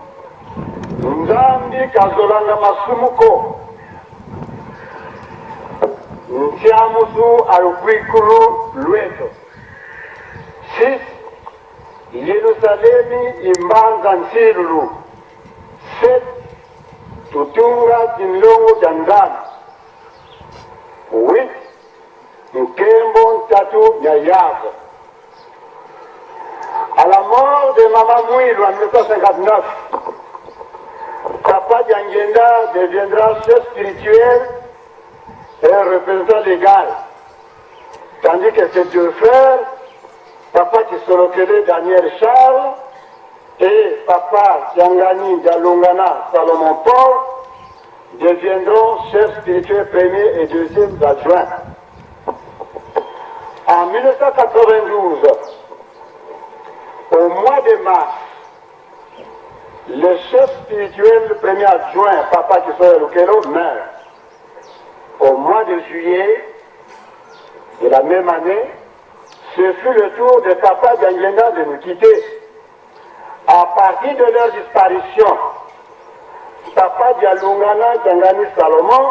Nzambi Kazolanga Masumuko, Ntiamusu Arukwikulu Lueto. 6. Yerusalemi Imbanza Nsilulu. 7. Tutunga Tinlongo Jandan. 8. Nkembo Ntatu Nyayave. À la mort de Maman Mouilou en 1959, Papa Diangenda deviendra chef spirituel et représentant légal. Tandis que ses deux frères, Papa Kisolokele Daniel Charles et Papa Tiangani Dialungana Salomon Paul, deviendront chefs spirituels premier et deuxième adjoints. En 1992, au mois de mars, le chef spirituel, le premier adjoint, Papa Kisolokele, meurt. Au mois de juillet de la même année, ce fut le tour de Papa Diangenda de nous quitter. À partir de leur disparition, Papa Dialungana Diangani Salomon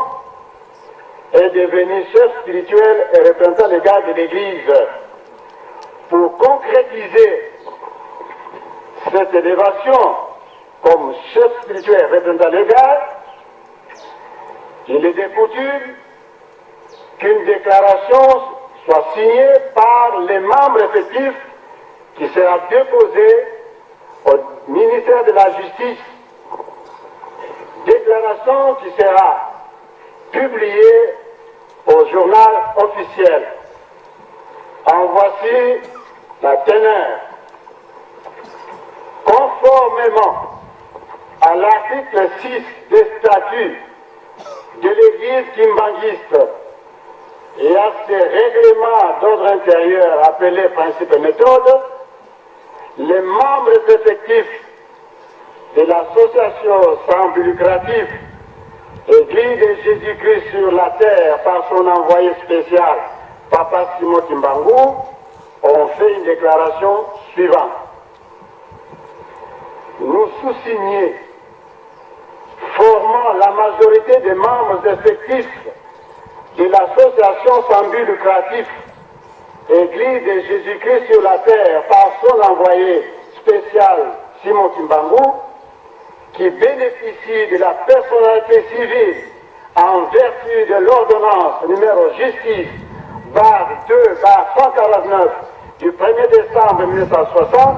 est devenu chef spirituel et représentant légal de l'Église. Pour concrétiser cette élévation comme chef spirituel et représentant légal, il est de coutume qu'une déclaration soit signée par les membres effectifs qui sera déposée au ministère de la Justice. Déclaration qui sera publiée au journal officiel. En voici la teneur. Conformément à l'article 6 des statuts de l'Église kimbanguiste et à ses règlements d'ordre intérieur appelés principes et méthodes, les membres effectifs de l'association sans but lucratif Église de Jésus-Christ sur la terre par son envoyé spécial, Papa Simon Kimbangu, ont fait une déclaration suivante. Nous sous-signés, formant la majorité des membres effectifs de l'association sans but lucratif Église de Jésus-Christ sur la terre par son envoyé spécial Simon Kimbangu, qui bénéficie de la personnalité civile en vertu de l'ordonnance numéro justice /2/149 du 1er décembre 1960,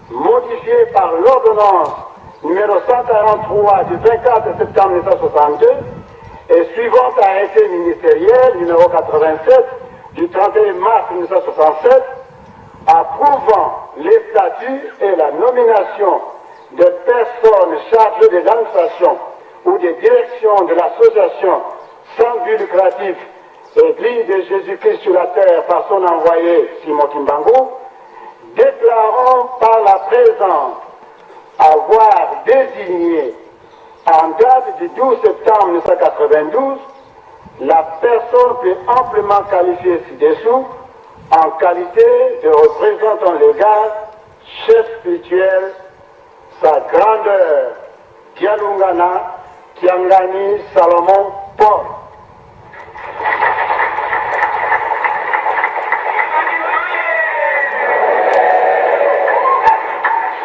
modifiée par l'ordonnance numéro 143 du 24 septembre 1962 et suivant arrêté ministériel numéro 87 du 31 mars 1967, approuvant les statuts et la nomination de personnes chargées de l'administration ou des directions de l'association sans but lucratif Église de Jésus-Christ sur la terre par son envoyé Simon Kimbangu, déclarant par la présente avoir désigné en date du 12 septembre 1992 la personne plus amplement qualifiée ci-dessous en qualité de représentant légal, chef spirituel, sa grandeur, Kialungana, Kiangani, Salomon, Paul.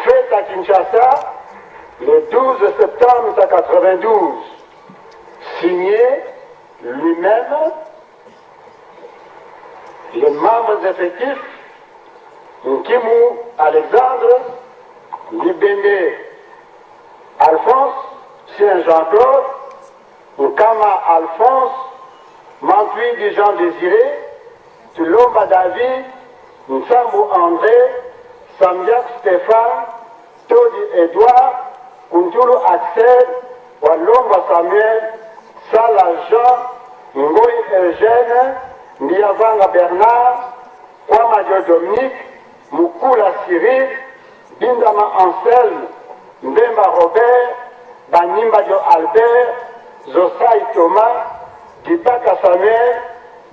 Fait à Kinshasa le 12 septembre 1992, signé lui-même, les membres effectifs, Nkimu Alexandre, Libende Alphonse, Saint Jean-Claude, Nkama Alphonse, Mantui du Jean Désiré, Tulomba David, Nsambu André, Samyak Stéphane, Todi Edouard, Kuntulu Axel, Walomba Samuel, Sala Jean, Ngoyi Eugène, Ndiavanga Bernard, Kwamadio Dominique, Mukula Cyril, Bindama Anselme, Mbemba Robert, Banimbadio Albert, Zosai Thomas, Dipaka Samuel,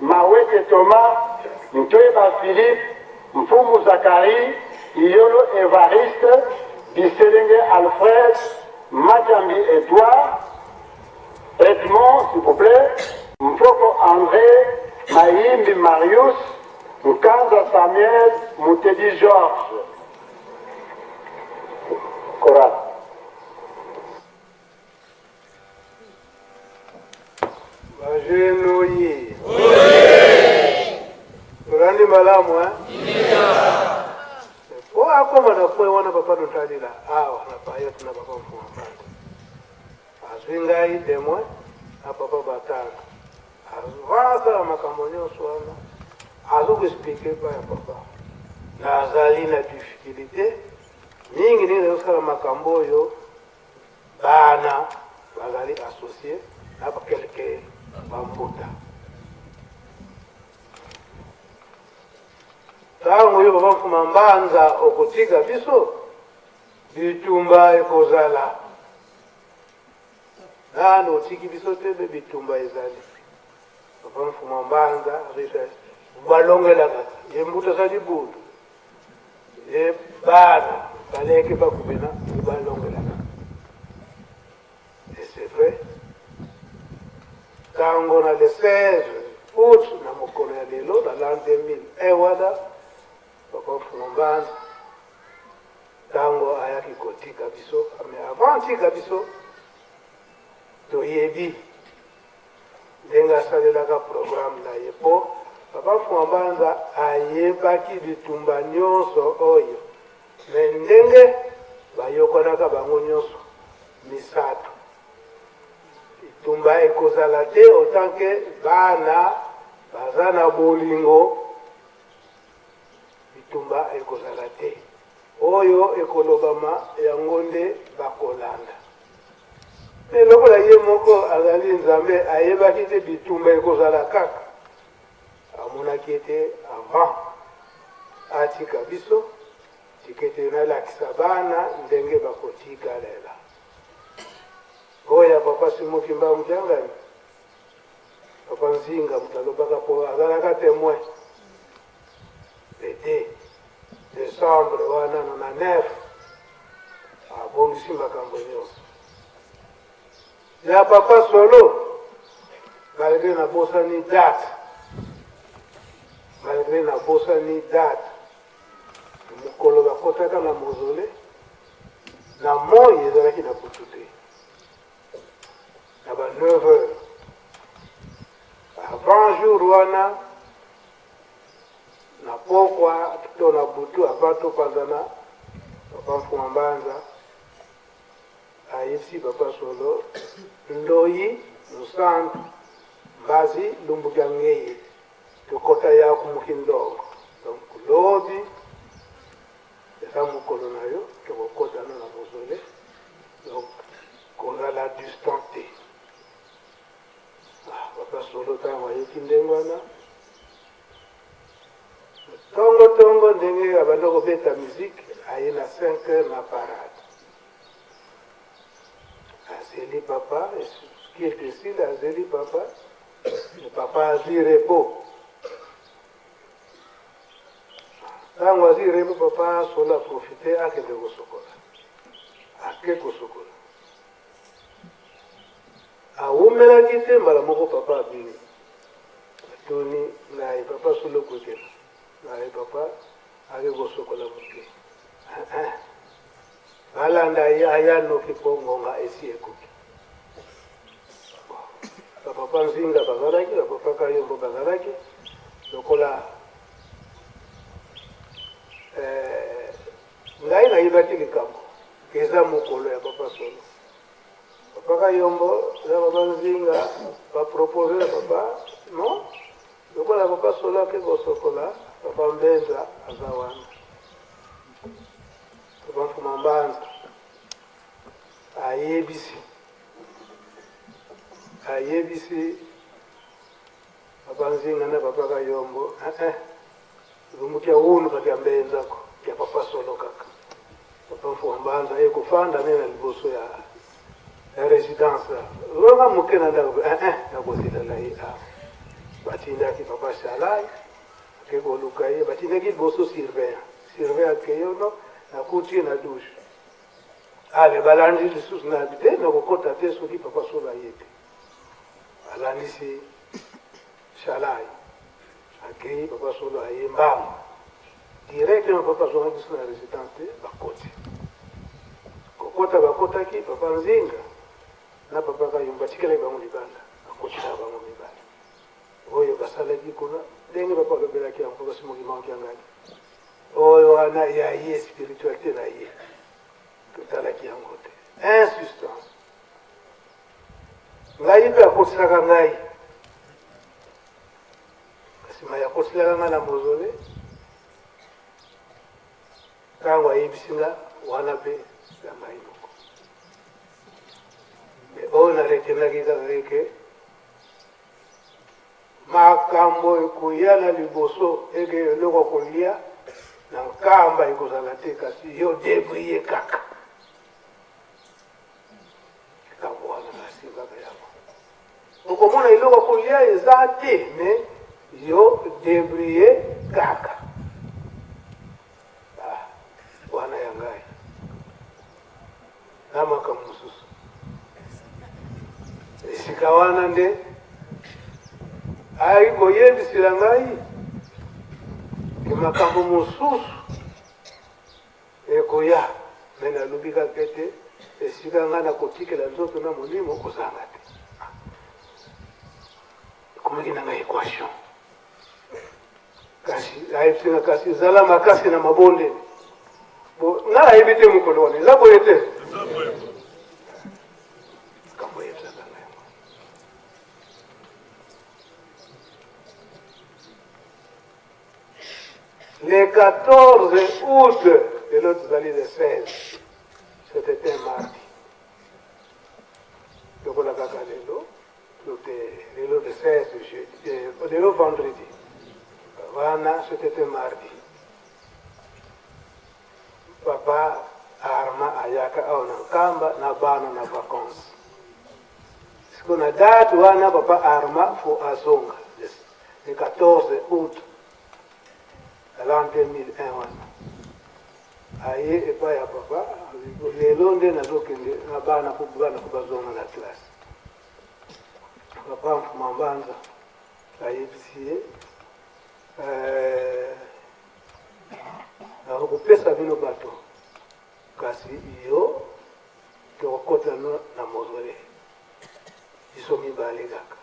Mawete Thomas, Ntoeba Philippe, Mfumu Zakari, Iolo Evariste, Biselenge Alfred, Madjambi Edouard, Edmond, s'il vous plaît, Mfoko André, Maïmbi Marius, Mkanza Samuel, Moutedi Georges. Coral.
Majenouye. Turani malamu, hein? Oh, akoma na kwe wana papa nutadila. Awa, na payotu na papa mfuambata. Azwinga idemwe, na papa bataka. Azwasa makambonyo swana. Azuku expliquer pa ya papa. Na azali na difficulté. Mingi nini uskala makamboyo. Bana, bazali associé. Napa kelke bambuta. Tangu yo papa mfumambanza okotika biso. Bitumba ekozala. Nano otiki biso tebe bitumba ezali. Papa mfumambanza risha. Balongela kati. Yembuta sali budu. Ye bana. Baleke bakubena. Balongela kati. Et c'est vrai. Tango na le 16 août na mokolo ya lelo na l'an 2000 ewada papa mfumambanza tango ayaki kotika biso mais avant tika biso toyebi ndenge asalelaka programme na ye po papa mfumambanza ayebaki bitumba nyonso oyo me ndenge bayokonaka bango nyonso misato bitumba ekozala te autant que bana baza na bolingo bitumba ekozala te oyo ekolobama yango nde bakolanda me lokola ye moko azali nzambe ayebaki te bitumba ekozala kaka amonaki ete avant atika biso tikete nalakisa bana ndenge bakotikalela oya papa Simon Kimbangu Mjangani papa Nzinga mutalobaka po azalaka témoin le 2 décembre wana na 9 abongisi makambo nyonso ya papa solo baleke na bosani date malgré na bosani date mokolo bakotaka na mozole na moi ezalaki na butu te na ba 9 heures avant jour wana na pokwa to na butu avant topanzana papa Mfuma Mbanza ayebisi papa Solo ndoyi musantu mbazi lumbuka ngeye tokota ya kumukindongo donc lobi eza mokolo na yo tokokotana na mozole donc kozala distanté papa Solo ntango ayeki ndenge wana tongo ndenge abanda kobeta musique aye na 5 heures na parade azeli papa skilte esili azeli papa papa azwi repos ntango azwi repos papa Solo aprofite akende kosokola ake kosokola awumelaki te mbala moko papa abimi atoni ngai papa Solo kokena ngai papa ake kosokola moke alanda aya noki pongonga esi ekoki bapapa Nzinga bazalaki bapapa Kayombo bazalaki lokola ngai nayebaki likambo eza mokolo ya papa Solo papa Kayombo na papa Nzinga bapropose na papa non lokola papa Solo ake kosokola papa Mbenza aza wana papa Mfuma Mbanza ayebisi papa Nzinga na papa Kayombo lumukia unu kati ya Mbenzako ya papa Solo kaka papa Mfuma Mbanza ekufanda nena liboso ya résidence longa mukena ndako nakozilala ye batindaki papa Shalai akekoluka ye batindaki liboso surveillant akeyono nakuti na douche ale balandi lisusu na bite nakokota te soki papa Solo aye te alandisi Shalai akei papa Solo aye mbama directement papa Solo biso na résidence te bakoti kokota bakotaki papa Nzinga na papa Kayombo batikala bango libanda akotisa bango mibala oyo basalaki kuna ndenge papa alobelaki yango kasi mokimaki yangaki oyo wana ya ye spiritualité na ye totalaki yango te insistance ngai mpe akotiselaka ngai nsima ya kotiselaka ngai na mozole ntango ayebisi nga wana mpe ya ngai moko me oyo naretenaki kaka eke makambo ekoyala liboso eke eloko kolia na nkamba ekozala te kasi yo débrouiller kaka likambo wana nasi kaka yango okomona eloko kolia eza te me yo débrouiller kaka wana ya ngai na makambo mosusu esika wana nde ayi koyebisila ngai ke makambo mosusu ekoya me nalobi kaka ete esika ngai nakotikela nzoto na molimo kozanga te ekomaki na ngai équation kasi ayebisinga kasi ezala makasi na mabondeli nga ayebi te mokolo wana eza boye te kambo yebisaka ngai le 14 août et l'autre année le 16 c'était un mardi lokola kaka lelo le 16 lelo vendredi wana c'était un mardi papa arma ayaka au na nkamba na bana na vacances siku na date wana papa arma fo azonga le 14 août l'an 2001 wana aye epai ya papa lelo nde nazokende na bana po bazonga na classe papa Mfuma Mbanza ayebisi ye
nakopesa bino bato kasi yo tokokota na mozole biso mibale kaka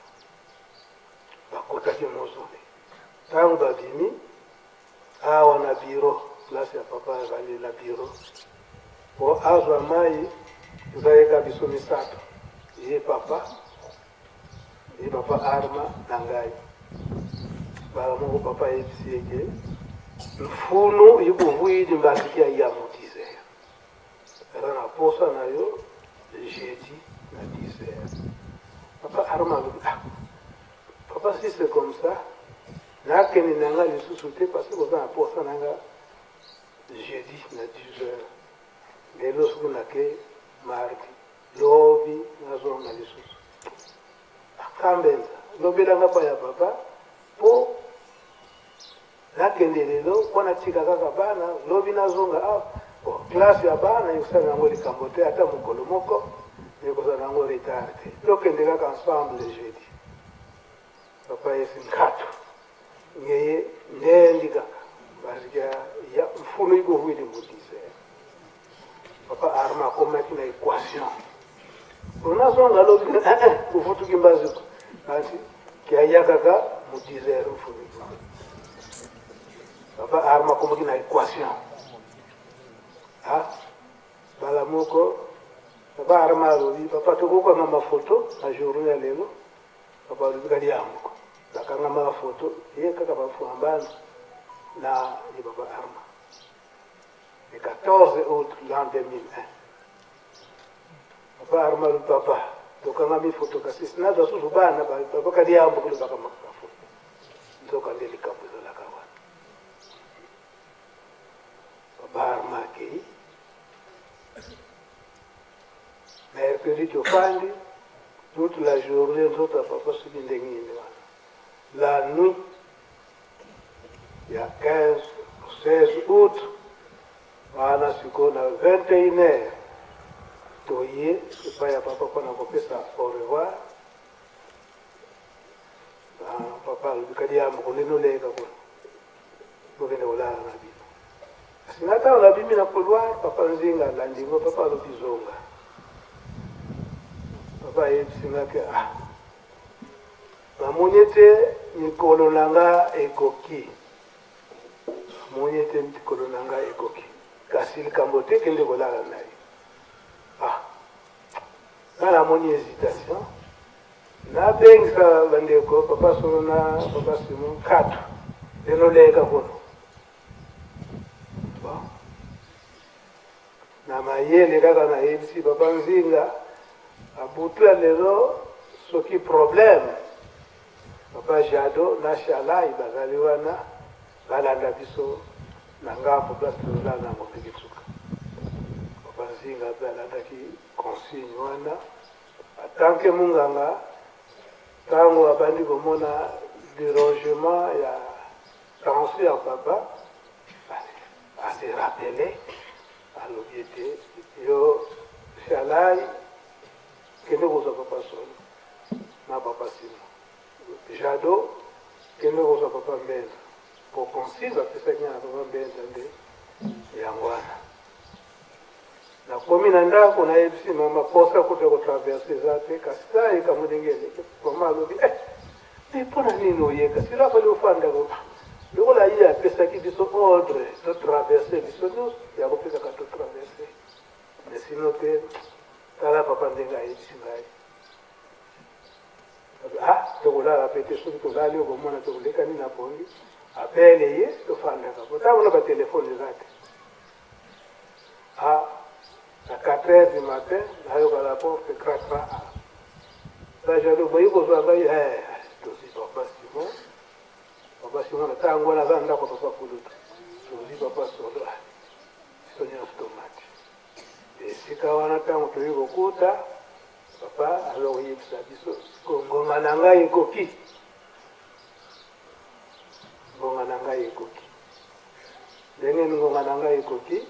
bakotaki mozole ntango babimi awa na biro place ya papa ezali na biro po azwa mai ezaleka biso misato ye papa Arma na ngai bala moko papa yebisi eke mfunu yikuvuidi mbasiki ya mutize era na posa na yo jeudi na 10h. Papa Arma papa si c'est comme ça nakende nanga lisusu te parce que koza na posa nanga jeudi na 10h lelo soki nake mardi lobi nazonga lisusu akambenza lobelanga pa ya papa po nakende lelo mpona tika kaka bana lobi nazonga klase ya bana yokosala yango likambo te ata mokolo moko yokozala yango retard te tokende kaka ensemble jeudi papa yesi nkatu ngeye ndendi kaka parce ya mfunu ikovuidi mutise papa Arma akomaki na équation onazonga lobi ufutuki mbaziko kasi kiaya kaka mutise mfunu papa Arma akomaki na équation bala moko papa Arma alobi papa tokokanga mafoto na journée ya lelo papa alobi kadi yamuko bakanga mafoto ye kaka bafwambana na ye papa Arma le 14 août l'an 2001 papa Arma alobi papa tokanga mifoto kasi sinaza susu bana papa kadi yamuko le bakamaka foto nzokande likambo ezalaka wana papa Arma akei mercredi tofandi toute la journée nzoto ya papa soki ndenge nini wana la nuit ya 15 16 août wana sikoyo na 21h toye epai ya papa mpona kopesa au revoir papa alobi kadi ya moko ndenge oleka kuna tokende kolala na bino kasi ntango nabimi na couloir papa nzinga alandingo papa alobi zonga papa yebisingaki namoni ete mikolo na nga ekoki namoni ete mikolo na nga ekoki kasi likambo te kende kolala na ye nga namoni hésitation nabengisa bandeko papa solo na papa simon katu lenoleka kono na mayele kaka nayebisi papa nzinga abutu ya lelo soki problème papa Jado na Shalai bazali wana balanda biso na ngambo place tozala nango ndenge tsuka papa nzinga balandaki consigne wana atanke munganga ntango abandi komona dérangement ya tension ya papa ase rappele alobi ete yo Shalai kende kozwa papa solo na papa simo Jado kende kozwa papa mbenza po consigne apesaki na papa mbenza nde yango wana nakomi na ndako nayebisi mama posa kuta kotraverse eza te kasi tayeka modengele mama alobi mpona nini oyeka sila pali ofandako lokola ye apesaki biso ordre totraverse biso nyonso ya kopesaka totraverse me sino te tala papa ndenge ayebisi ngai tokolala pe te soki tolali okomona tokolekani na pongi apele ye tofandaka po ntango na batelefone eza te à 4h du matin nayoka la porte cracra sajalo boyi kozwa ngai tozi papa simon na ntango wana aza ndako papa kulutu tozi papa solo biso nyonso tomati esika wana ntango toyi kokuta papa alokoyebisa biso ngonga na ngai ekoki ngonga na ngai ekoki ndenge ngonga na ngai ekoki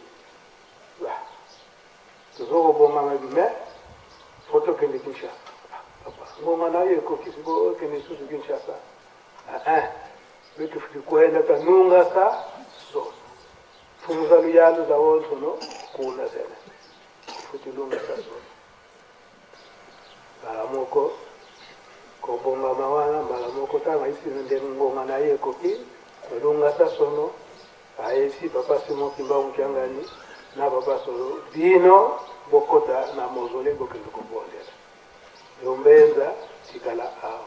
tozokobongama bime fo tokende Kinshasa papa ngonga na yo ekoki siko okende susu Kinshasa vitu fikuenda tanunga sa so funza luyalu za wonso no kuna sene futilunga sa so balamoko ko bonga mawana balamoko tanga isi ndengonga na ye kopi lunga sa sono aesi papa simo kimba unkiangani na papa solo dino bokota na mozole bokendo kobondela yombenza tikala awo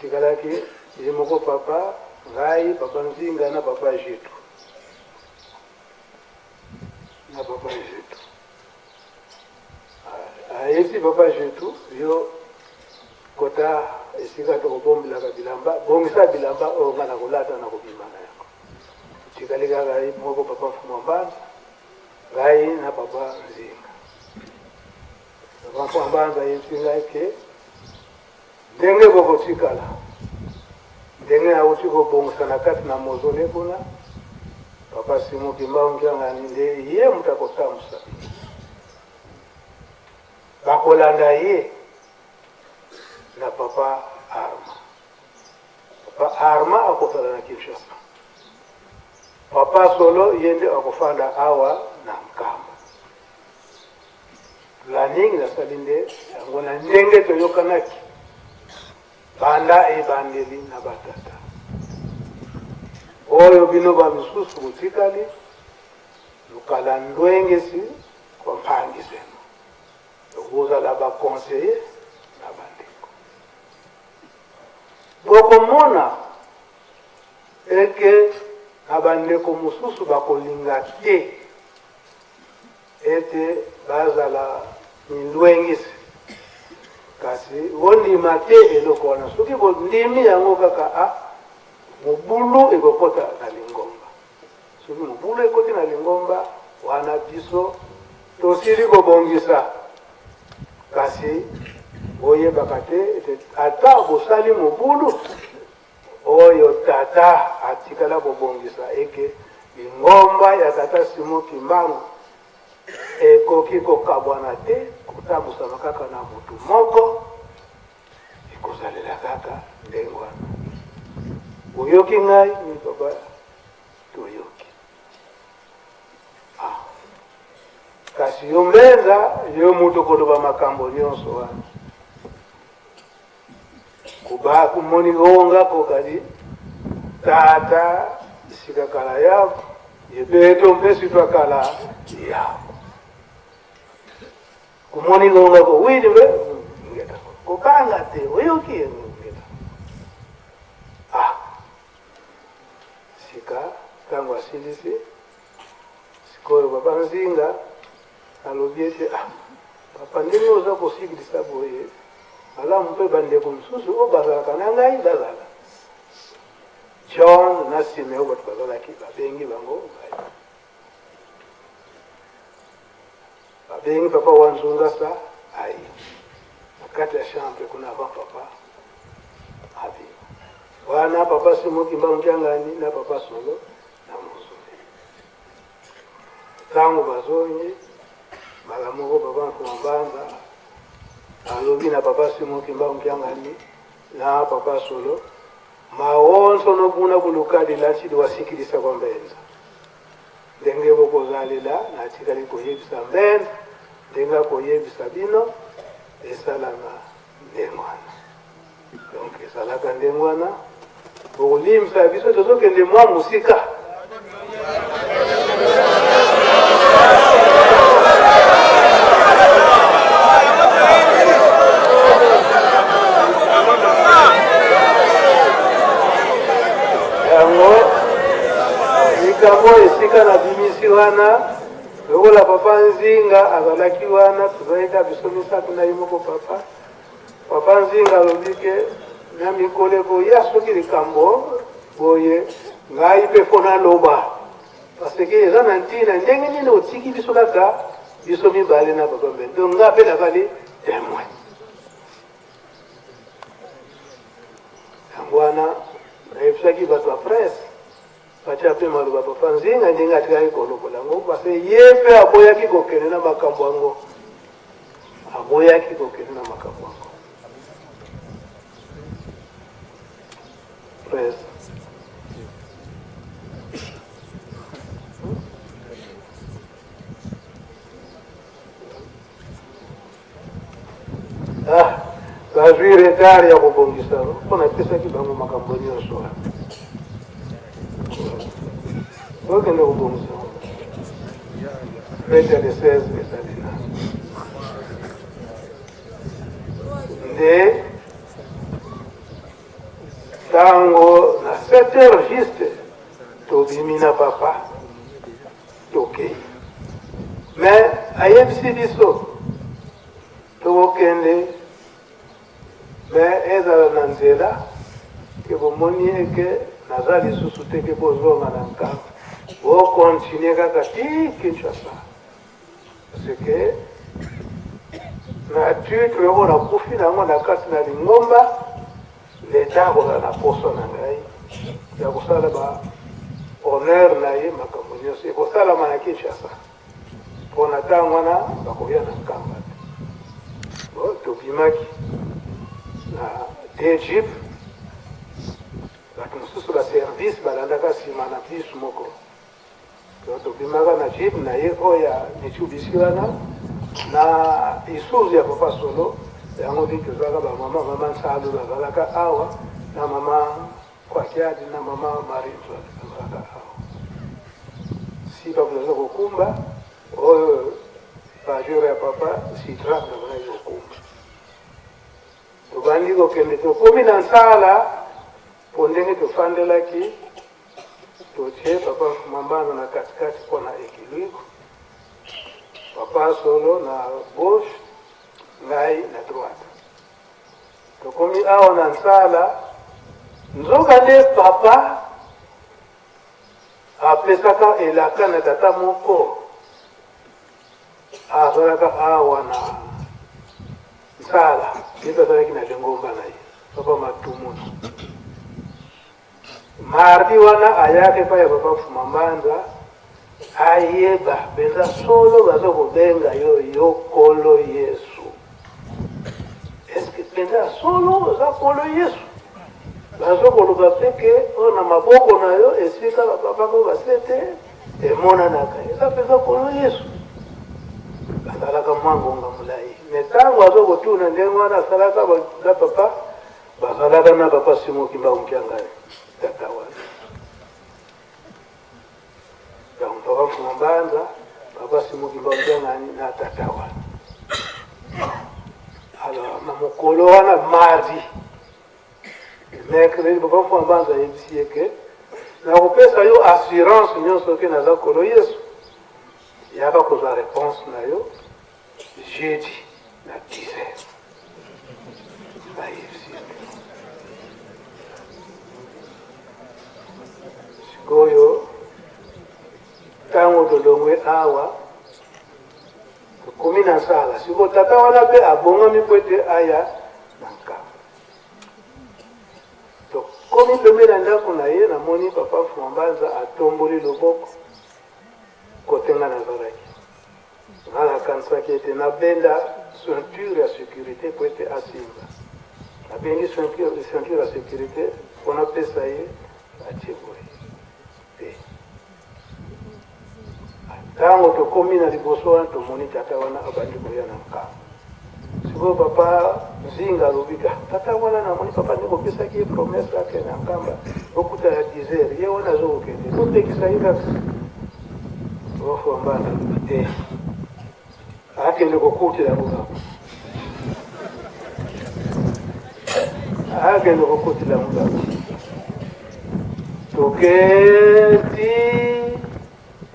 tikala ki ilimoko papa ngai papa nzinga na papa jitu aesi papa jitu yo kota esika to kobombela ka bilamba bongisa bilamba ngana kulata na kubimana yako tikali gaga moko papa fumamba ngai na papa nzinga papa mbanza yesinga ke ndenge boko tikala ndenge auti ko bongisa na kati na mozole kuna papa simo kimbao nganga ninde ye mutakotamsa bakolanda ye na papa Arma. Papa Arma akofana na Kinshasa. Papa Solo yende akofanda awa na Nkamba. Planning na salinde ngona ndenge toyokanaki. Banda ebandeli na batata. Oyo bino ba misusu kutikali lukala ndwengesi kwa mpangiseno. Ukuza la ba conseiller na bande. Bokomona eke abandeko mususu bakolinga te ete bazala mindwengisi kasi wondima te eloko wana soki bondimi yango kaka a mobulu ekokota na lingomba soki mobulu ekoti na lingomba wana biso tosili kobongisa kasi oyebaka te ata bosali mobulu oyo tata atikala kobongisa eke lingomba ya tata Simo Kimbangu ekoki kokabwana te kotambusama kaka na motu moko ekozalela kaka ndenge wana oyoki ngai ni papa toyoki kasi yo mbenza yo mutu koloba makambo nyonso wana kuba kumoni gonga kokali tata sikakala yako yebeto mpesi twakala yako kumoni gonga ko wili we ngeta kokanga te oyoki ngeta sika tango asilisi sikoyo baba Nzinga alobiete papa ndenge oza kosikilisa boye ala mpe bandeko msusu o bazalaka na ngai bazala John na Simeo batu bazalaki babengi bango babengi papa Wanzunga sa ai nakati ya chambre kuna papa abi wana papa Simo Kimbangu ngani na papa Solo na Mozole tango bazonye malamoko papa Mbanza alobi na papa Simo Kimbangu ngani na papa Solo mawonso no buna bulukadi la chidi wasikilisa kwa mbenza ndenge bokozalela na tikali koyebisa mbenza ndenga koyebisa bino esalama ndengwana donc esalaka ndengwana bokolimisa biso tozokende mwa musika Kamo esika na bimisi wana lokola papa Nzinga azalaki wana tuzaika biso misatu na yimoko papa Nzinga alobike na mikoleko ya soki likambo boye ngai mpe fona loba parce que eza na ntina ndenge nini otiki biso kaka biso mibale na papa mbe donc nga mpe nazali témoin yango wana nayebisaki bato ya presse pacha pe maluba papa Nzinga ndenge atikaki kolokola yango parce ye mpe aboyaki kokende na makambo yango aboyaki kokende na makambo yango presse nazwi retard ya kobongisa mpo napesaki bango makambo nyonso wana okende kobongisa fete de 16 ezali na nde ntango na 7 heures juste tobimi na papa tokei mais ayebisi biso tokokende mais ezala na nzela ke bomoni eke naza lisusu te ke bozonga na nkambo bokontinue kaka ti Kinshasa parce que na titre oyo nakufi nango na kati na lingomba leta akozala na poso na ngai ya kosala ba honneur na ye makambo nyonso ekosalama na Kinshasa mpona ntango wana bakoya na nkamba te tobimaki na Egypte bato mosusu baservice balandaka nsima na biso moko tobimaka na jipe na ye oyo ya mitsubishi wana na isuzu ya papa solo yango mbi tozalaka bamama mama nsalu bazalaka awa na mama kwakiadi na mama marinzo bazalaka awa si bakozaza kokumba oyo bajure ya papa sitrak bazalaki kokumba tobandi kokende tokomi na nsala po ndenge tofandelaki totie papa mambana na katikati mpona ekilibre papa solo na gauche ngai na droite tokomi awa na nsala nzoka nde papa apesaka elaka na tata moko azalaka awa na nsala ye azalaki na lingomba na ye papa matumuna mardi wana ayaki epai ya papa Fumambanza ayeba mpenza solo baza kobenga yo yo kolo Yesu eske mpenza solo oza kolo Yesu baza koloba peke oyo na maboko na yo esika bapapako basete emonanaka eza mpenza kolo Yesu basalaka mwangonga molai me ntango aza kotuna ndenge wana asalaka na papa basalaka na papa Simoki Mbaunkiangani tata wana donc papa Fumambanza papa Simoki Mbaunkiangani na tata wana alors na mokolo wana mardi mercredi papa Fumambanza ayebisi ye ke nakopesa yo assurance nyonso ke naza kolo Yesu yaka kozwa réponse na yo jeudi na 10 heures ayebisi sikoyo ntango tolongwe awa tokomi na nsala sikoyo tata wana mpe abongami mpo ete aya na nkamba tokomi pembe na ndako na ye namoni papa Fumambanza atomboli loboko kote nga nazalaki nga nakanisaki ete nabenda ceinture ya sécurité mpo ete asimba nabengi ceinture ya sécurité mpo napesa ye atie boye te ntango tokomi na liboso wana tomoni tata wana abandi koya na nkamba sikoyo papa Nzinga alobika tata wana namoni papa nde kopesaki ye promese ake na nkamba okuta ya 10 heures ye wana azokokende totekisa ye kaka Fumambanza te akende kokutila mugabo akende kokutila mugabo toketi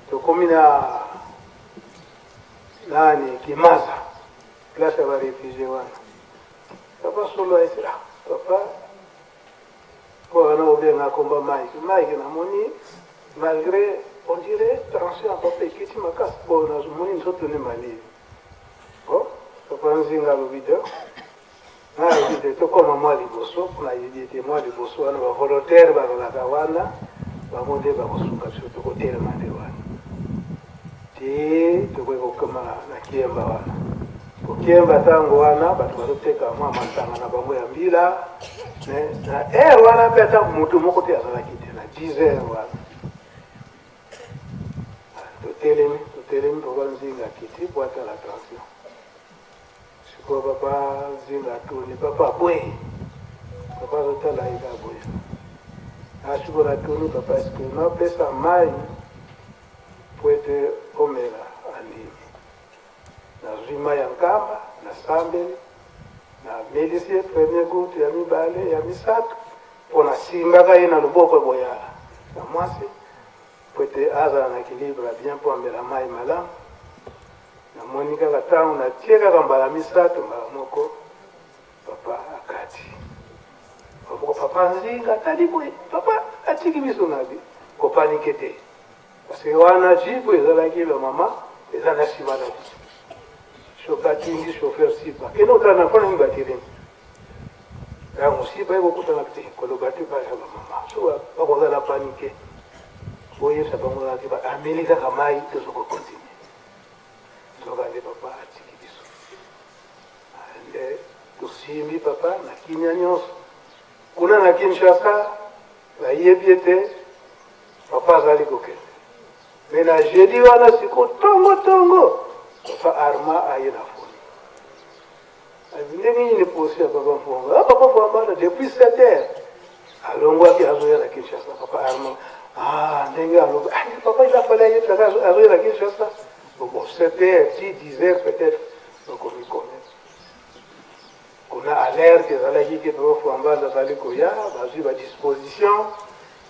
tokomi na nani Kimaza place ya barefugie wana papa solo aesi papa po wana obenga akomba Mike namoni malgré on dirait tension papa ekiti makasi bo nazomoni nzoto ne malili papa Nzinga alobi te nga alobi te tokoma mwa liboso mpona yebi ete mwa liboso wana bavolontaire bazalaka wana bango nde bakosuka biso tokotelema nde wana te tokoki kokoma na kiemba wana kokiemba ntango wana bato bazoteka mwa masanga na bango ya mbila na heure wana mpe ata moto moko te azalaki te na 10 heures wana totelemi papa Nzinga akiti po atala tension siko papa zinga tuni papa boy papa zotala ika boy asiko na tuni papa siko na pesa mai pwete omela alimi na zima ya nkamba na sambeli na milisie premier goutte ya mibale ya misatu pona simbaka ye na luboko boya na mwasi pwete azala na équilibre bien po ambela mai malamu namoni kaka ntango natie kaka mbala misato mbala moko papa akati papa nzinga atali boye papa atiki biso nabi kopanike te parce wana jibu ezalaki bamama eza na nsima na biso soki atingi chauffeur sipa kende otala na fana mibatiremi ntango sipa ekokutana te koloba te baya bamama so bakozala panike oyebisa bango zalaki ameli kaka mai tozokokontinue tokande papa atiki biso ande tosimbi papa na kimia nyonso kuna na Kinshasa bayebi ete papa azali kokende me na jeudi wana siko tongo papa Arma aye na foni ndenge nini posi ya papa Mfonga papa Mfonga depuis 7 heures alongwaki azoya na Kinshasa papa Arma ndenge aloba papa il a fallu aye azoya na Kinshasa bon 7 heures 10 heures peut-être donc on y connaît on a alerte ezalaki ke papa Mfonga azali koya bazwi ba disposition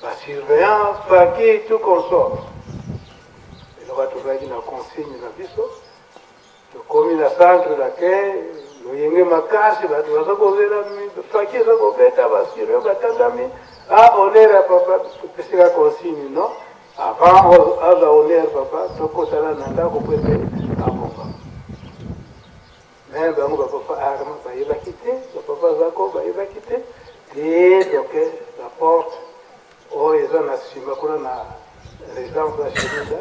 ba surveillance paki tout consort eloka tozalaki na consigne na biso tokomi na centre d'accueil loyenge makasi bato baza kozela faki eza kobeta basurveillant batandami honneur ya papa topesika consigne non avant aza honneur papa tokotala na ndako po ete abonga me bango bapapa Arma bayebaki te bapapa Zako bayebaki te te donc la porte oyo eza na nsima kuna na résidence ya Shemida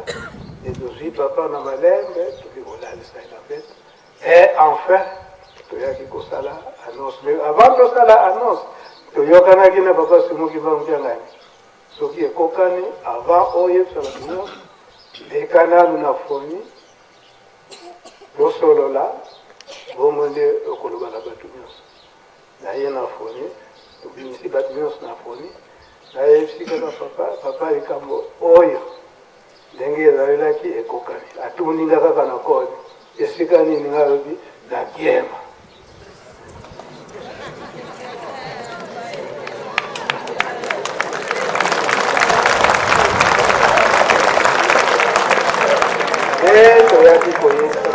etozwi papa na malembe toki kolalisa na fete et enfin toyaki kosala annonce mais avant tosala annonce toyokanaki na papa Simoki Bambiangani soki ekokani avant oyebisa bato nyonso ekananu na foni tosolola bongo nde okoloba na bato nyonso naye na foni tobimisi bato nyonso na foni nayebisi kaka papa likambo oyo ndenge ezalelaki ekokani atuninga kaka na kode esika nini nga alobi na Kiema toyaki koyebisa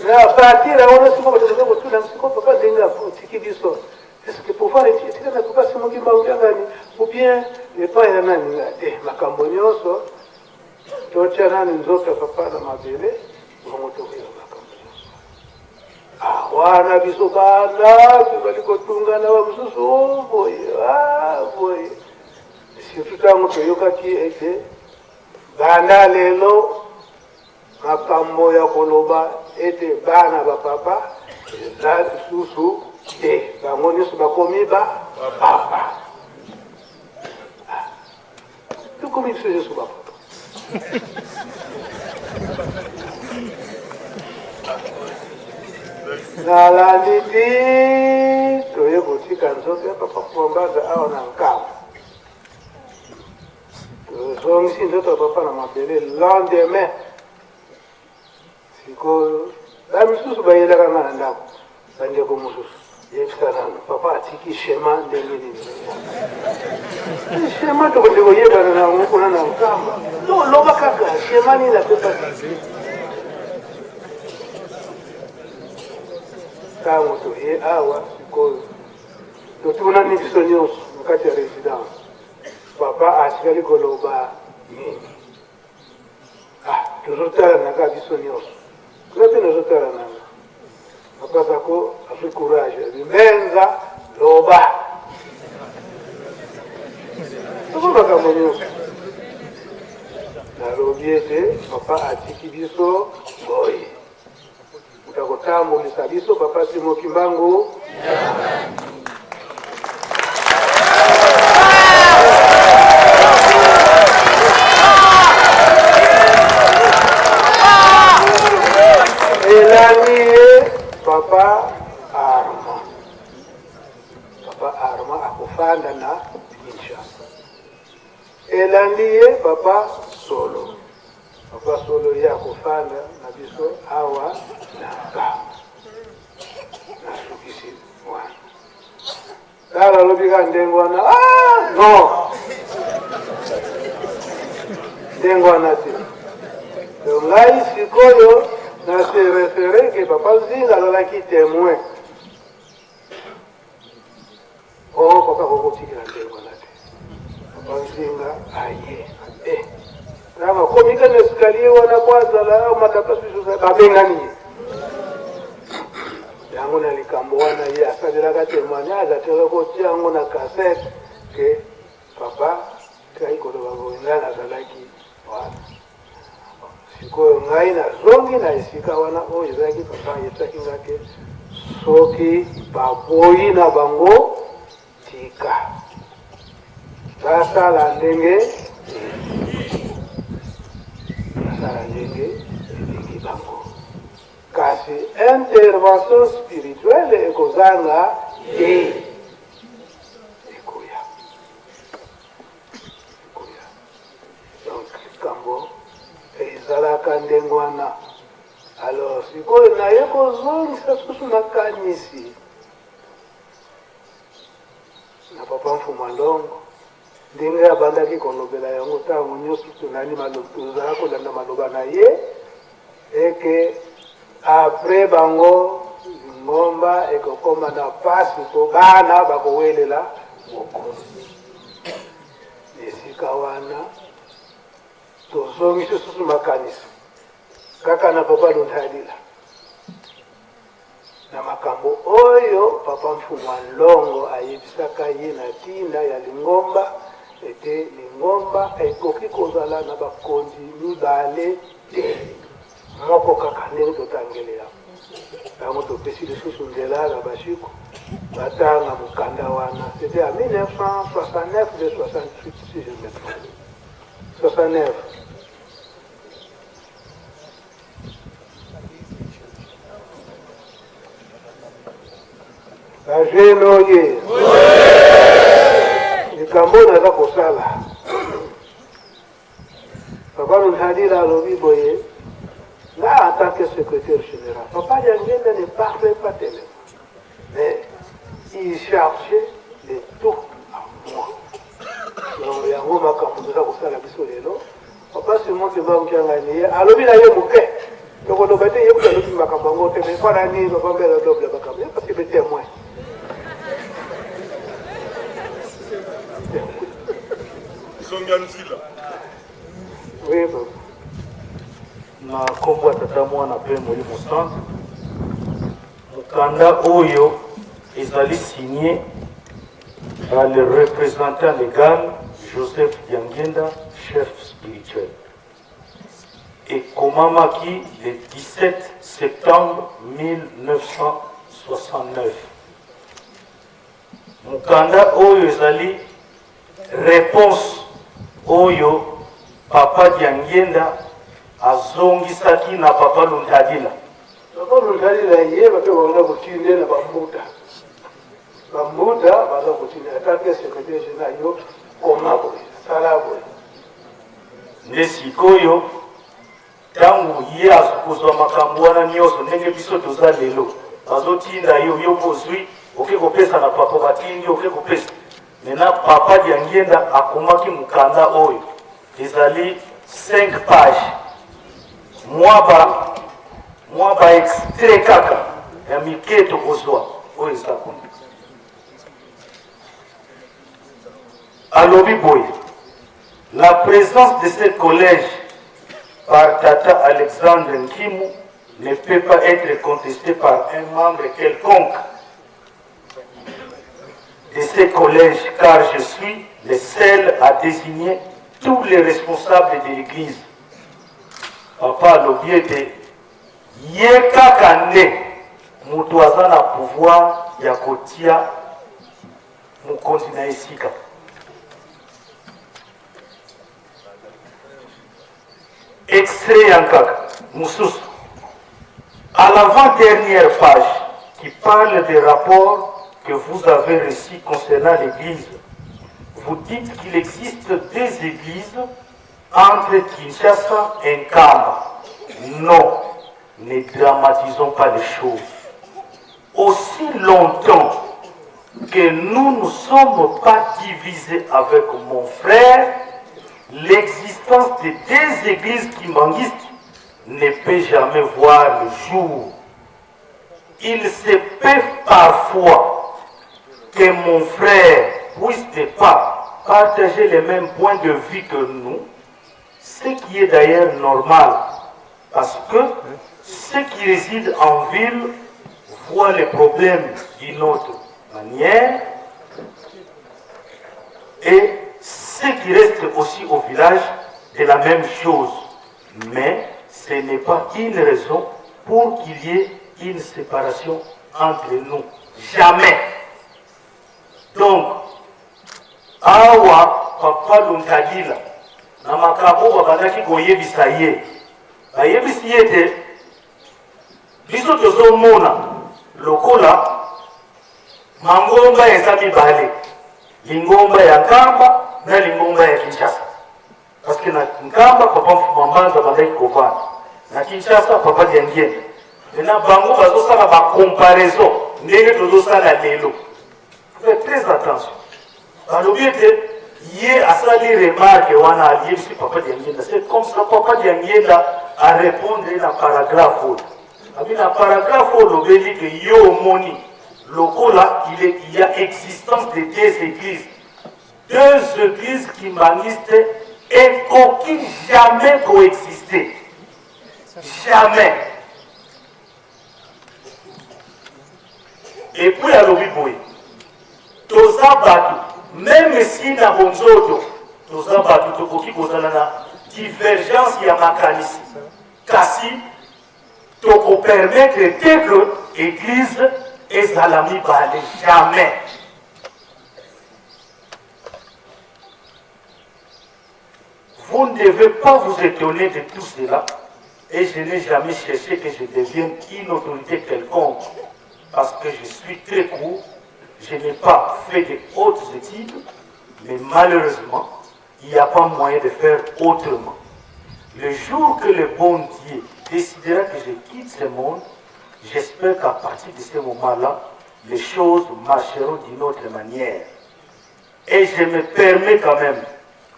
na partir aona siko batoza kotuna siko papa ndenge atiki biso est-ce que pouvoir etika na papa Simoki Bambiangani ou bien epai ya nani nga te makambo nyonso totya nani nzoto ya papa na mabele bongo tokoya makambo nyonso wana biso bana tozali kotungana bamosusu boye surtout ntango toyokaki ete banda lelo makambo ya koloba ete bana bapapa eza lisusu te bango nyonso bakomi bapapa tokomi biso nyonso bapapa nalandi ti toye kotika nzoto ya papa Mfongaza awa na nkamba tozongisi nzoto ya papa na mabele lendemain sikoyo bamisusu bayelaka nga na ndako bandeko mosusu yebisa nano papa atiki shema ndenge nini shema tokondi koyebana nango kuna na nkamba toloba kaka shema nini apepa ntango toye awa sikoyo totunani biso nyonso na kati ya résidence papa atikali koloba nini tozotala naka biso nyonso kuna mpe nazotala nanga papa Zako azwi courage abimenza loba toko makambo nyonso nalobi ete papa atiki biso boye utakotambolisa biso papa Simoki Mbangu elani Yandiye papa solo. Papa solo ya kufanda na biso awa naka. Nasukisi mwana. Tala lobika ndengwana. Ah no. Ndengwana te. Ngai sikoyo na se référé que papa Nzinga alobaki témoin. Oh papa kokotikila ndengwana te. Papa Nzinga aye. Rama komika na escalier wana kwanza la matapasi sasa babengani. Yango na likambo wana ye asalelaka témoignage atela kotia yango na cassette ke papa kai koloba boyenga nazalaki wana. Sikoyo ngai nazongi na esika wana oyo ezalaki papa yesaki ngake soki baboyi na bango tika basala ndenge elingi bango kasi intervention spirituelle ekozanga ye ekoya donc kambo ezalaka ndenge wana. Alors sikoyo naye kozongisa susu makanisi na papa Mfuma Ndongo ndenge abandaki kolobela yango ntango nyonso tonani tozala kolanda maloba na ye eke apres bango ngomba ekokoma na pasi po bana bakowelela mokonzi. Esika wana tozongisi susu makanisi kaka na papa Luntadila na makambo oyo papa Mfuma Ndongo ayebisaka ye na ntina ya lingomba ete lingomba ekoki kozala na bakonzi mibale te moko kaka ndenge totangele yango. Yango topesi lisusu nzela na bashiko batanga mokanda wana. C'était en 1969 de 68 si je me trompe. 69. Agenoye. Likambo naza kosala. Papa Luntadila alobi boye. Là, en tant que secrétaire général, Papa Yanguenda ne parlait pas tellement. Mais il cherchait les tout à moi. Donc, yango makambo naza kosala biso lelo. Papa Simon Kemba Mkiangani alobi na ye moke. Donc on doit dire que alobi makambo yango te mais pas nani papa mbela double makambo parce que c'est témoin. Oui, papa.
Na kombo ya tata mwana pe Molimo Mostanze mokanda oyo ezali signé par le représentant légal Joseph Yanguenda, chef spirituel, et komamaki le 17 septembre 1969. Mokanda oyo ezali réponse oyo papa Yanguenda azongisaki na papa Luntadila.
Papa Luntadila ye bape baona kutinde na bambuda. Bambuda baza kutinde atake secrétaire général yo komabo salabo.
Nde sikoyo tangu ye akozwa makambo wana nyonso ndenge biso toza lelo bazotinda yo bozwi oke kopesa na papa batindi oke kopesa. Maintenant papa Yanguenda akomaki mokanda oyo ezali 5 pages. Moi ba extrait kaka ya miketo kozwa oyo ezakona alobi boye. La présence de ce collège par Tata Alexandre Nkimu ne peut pas être contestée par un membre quelconque de ce collège, car je suis le seul à désigner tous les responsables de l'Église. Papa Lobiete, ye kaka nde mutu aza na pouvoir ya kotia mokonzi na esika. Extrait yankaka mususu. À l'avant-dernière page qui parle des rapports que vous avez reçus concernant l'Église, vous dites qu'il existe des églises entre Kinshasa et Nkamba. Non, ne dramatisons pas les choses. Aussi longtemps que nous ne sommes pas divisés avec mon frère, l'existence de deux églises kimbanguistes ne peut jamais voir le jour. Il se peut parfois que mon frère puisse ne pas partager les mêmes points de vue que nous, ce qui est d'ailleurs normal, parce que ceux qui résident en ville voient les problèmes d'une autre manière, et ceux qui restent aussi au village de la même chose. Mais ce n'est pas une raison pour qu'il y ait une séparation entre nous. Jamais. Donc, awa papa lunkadila na makambo babandaki koyebisa ye bayebisi ye te biso tozomona lokola mangomba eza mibale, lingomba ya Nkamba na lingomba ya Kinshasa. Parce que na Nkamba papa Mfumanza bandaki kovana, na Kinshasa papa Diangienda. Maintenant bango bazosala ba comparaison ndenge tozosala lelo. Faites très attention. Balobi ete ye asali remarque wana aliyebisi papa Diangienda. C'est comme ça papa Diangienda a répondre na paragraphe oyo. Abi na paragraphe oyo lobeli ke yo moni lokola il y a existence de deux églises. Deux églises kimbanguistes et aucune jamais coexister. Jamais. Et puis à l'obiboui, toza batu, même si na bonzoto, toza batu tokoki kozala na divergence ya makanisi. Kasi toko permettre que l'église est salami balé. Jamais. Vous ne devez pas vous étonner de tout cela, et je n'ai jamais cherché que je devienne une autorité quelconque, parce que je suis très court, je n'ai pas fait de hautes études, mais malheureusement, il n'y a pas moyen de faire autrement. Le jour que le bon Dieu décidera que je quitte ce monde, j'espère qu'à partir de ce moment-là, les choses marcheront d'une autre manière. Et je me permets quand même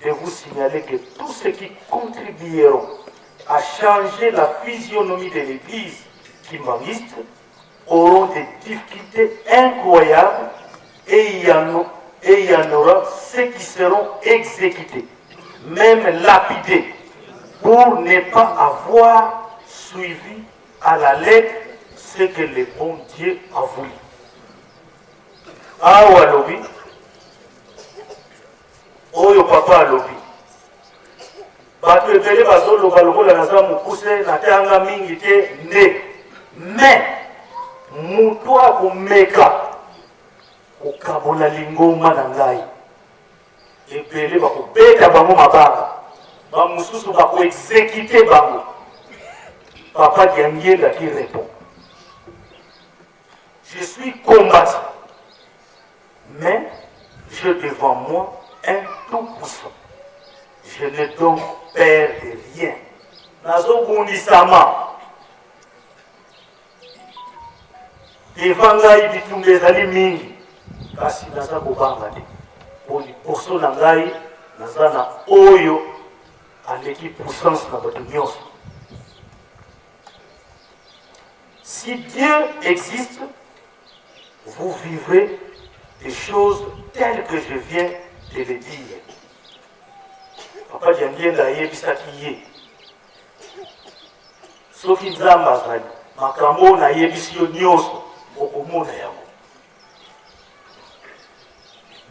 de vous signaler que tous ceux qui contribueront à changer la physionomie de l'Église kimbanguiste auront des difficultés incroyables, et il y en aura ceux qui seront exécutés, même lapidés, pour ne pas avoir suivi à la lettre ce que le bon Dieu a voulu. Awa lobi, oyo papa alobi, bato ebele bazoloba lokola naza mokuse natanga mingi te nde, mais mutu akomeka kokabola lingomba na ngai ebele bakobeta bango mabanga, bamosusu bakoexécute bango. Papa Diangienda qui répond: je suis combattu, mais j'ai devant moi un tout puissant. Je ne donc perds rien. Nazo bundisama devant ngai bitumba ezali mingi, kasi naza kobanga te. Liboso na ngai naza na oyo aleki puissance na bato nyonso. Si Dieu existe, vous vivrez des choses telles que je viens de le dire. Papa Diangienda yebisaki ye. Soki nzambe azali, makambo na yebisi yo nyonso okomona yango.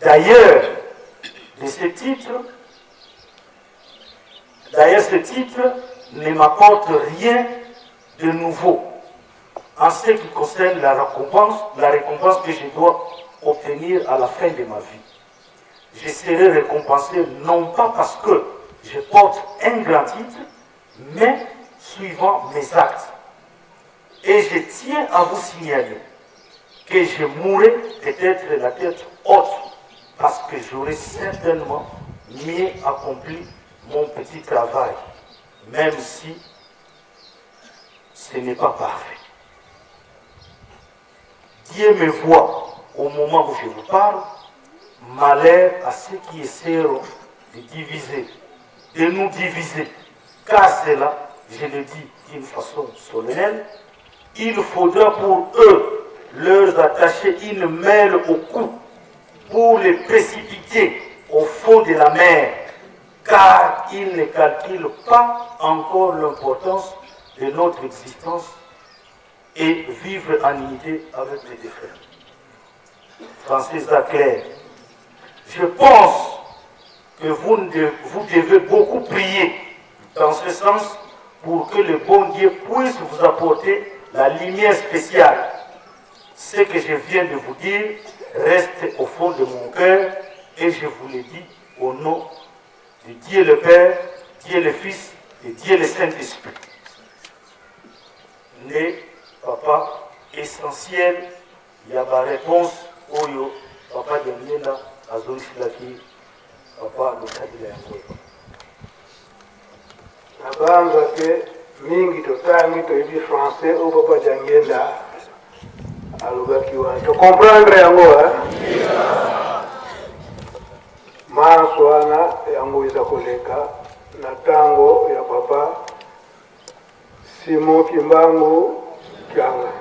D'ailleurs, ce titre ne m'apporte rien de nouveau en ce qui concerne la récompense que je dois obtenir à la fin de ma vie. Je serai récompensé non pas parce que je porte un grand titre, mais suivant mes actes. Et je tiens à vous signaler que je mourrai peut-être la tête haute, parce que j'aurais certainement mieux accompli mon petit travail, même si ce n'est pas parfait. Dieu me voit au moment où je vous parle, malheur à ceux qui essaieront de diviser, de nous diviser, car cela, je le dis d'une façon solennelle, il faudra pour eux leur attacher une mêle au cou pour les précipiter au fond de la mer, car ils ne calculent pas encore l'importance de notre existence et vivre en unité avec les défunts. Francis Zaclair, je pense que vous devez beaucoup prier dans ce sens pour que le bon Dieu puisse vous apporter la lumière spéciale. Ce que je viens de vous dire reste au fond de mon cœur et je vous le dis au nom de Dieu le Père, Dieu le Fils et Dieu le Saint-Esprit. Ne papa essentiel, il y a ma réponse oyo papa de Miena azonsilaki papa lokadila yango.
Nabanza ke mingi totangi toyebi français o papa jangenda alobaki wana to comprendre yango manso wana yango iza koleka na tango ya papa Simon Kimbangu Kyanga.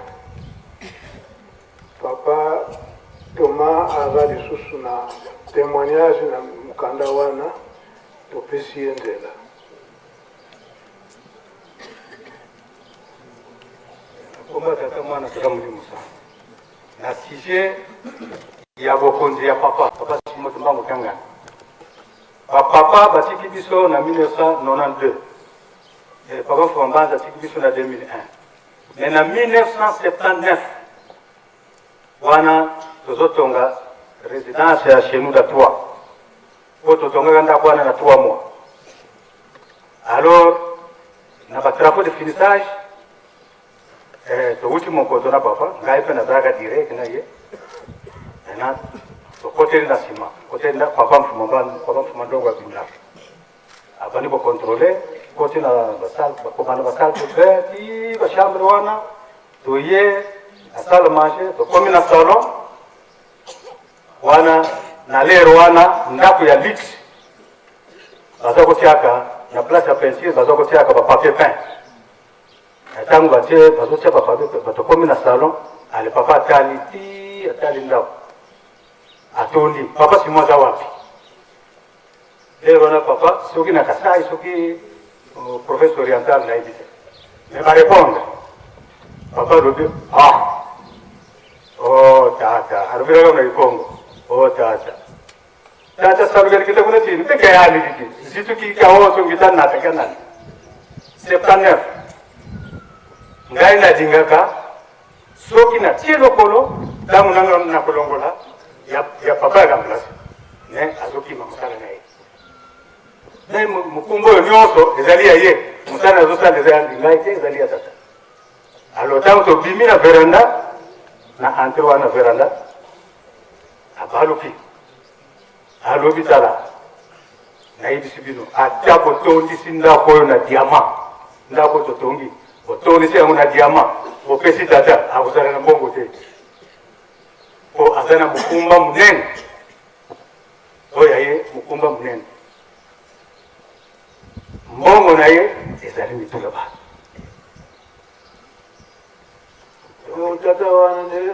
Papa Thomas aza lisusu na témoignage na mukanda wana topesi ye nzela.
Komba tata mwana toza mulimu sana na sujet ya bokonzi ya papa Simon Kimbangu Kyanga. Papa batiki biso na 1992. Papa Fombanza atiki biso na 2001. Mais en 1979, wana tozotonga résidence ya chez nous d'Atoua. Po totonga ndako wana na 3 mois. Alors, na ba travaux de finissage, to ultimo ko na papa, ngai pe na daga direct na ye. Na to côté na sima, côté na papa mfumandongo wa binda. Abani bo contrôler côté na basal bakomana basal qui ba chambre wana to ye na salle manger to komi na salon wana na lero wana ndako ya lix bazako tiaka na place ya peinture bazako tiaka ba papier peint atangu batie bazako tiaka ba papier bato komi na salon ale papa atali ndako atondi papa Simon za wapi lero na papa soki na Kasai soki professeur oriental na ibite mais va répondre papa dobi oh tata arubira kama ikongo oh tata salugar kita kuna chini te kaya ali diki situ ki ka ho so kita na taka na 79 ngai na jingaka soki na tielo kolo damu nanga na kolongola ya papa gamla ne azoki mamsala na na mukumbo nyonso ezalia ye mutana zosala ezali ngai te ezali ya tata alors tant to bimi na veranda na entre wana veranda abaluki alobi tala na yibisi bino ata botondi sindako yo na diamant ndako totongi botondi si yango na diamant bopesi tata akozala na mbongo te po aza na mukumba munene oyo ye mukumba munene mbongo na ye ezali mitula bato
tata wana ne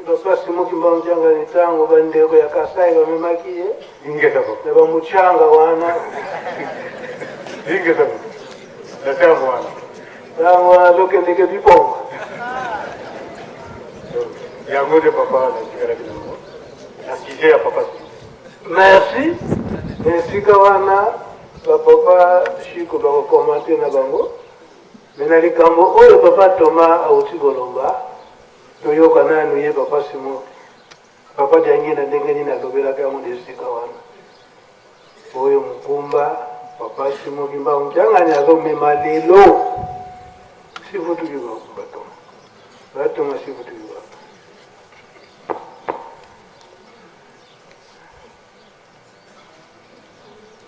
papa Simon Kimbangu Kyanga ni tango bandeko ya Kasai bamemaki ye
ingeza ko
na bamuchanga wana
ingeza ko na tango
wana lokendeke biponga
yango de papa na kigara kinamo na sujet ya papa.
Merci. Esika wana papa Chiko ba commenter na bango mena likambo oyo papa Thomas auti golomba toyoka nanu ye papa Simon papa jangi na ndenge nini alobela kama ndesika wana oyo mukumba papa Simon Kimbangu Kyanga nyazo mema lelo sifutu yuko bato si futu yuko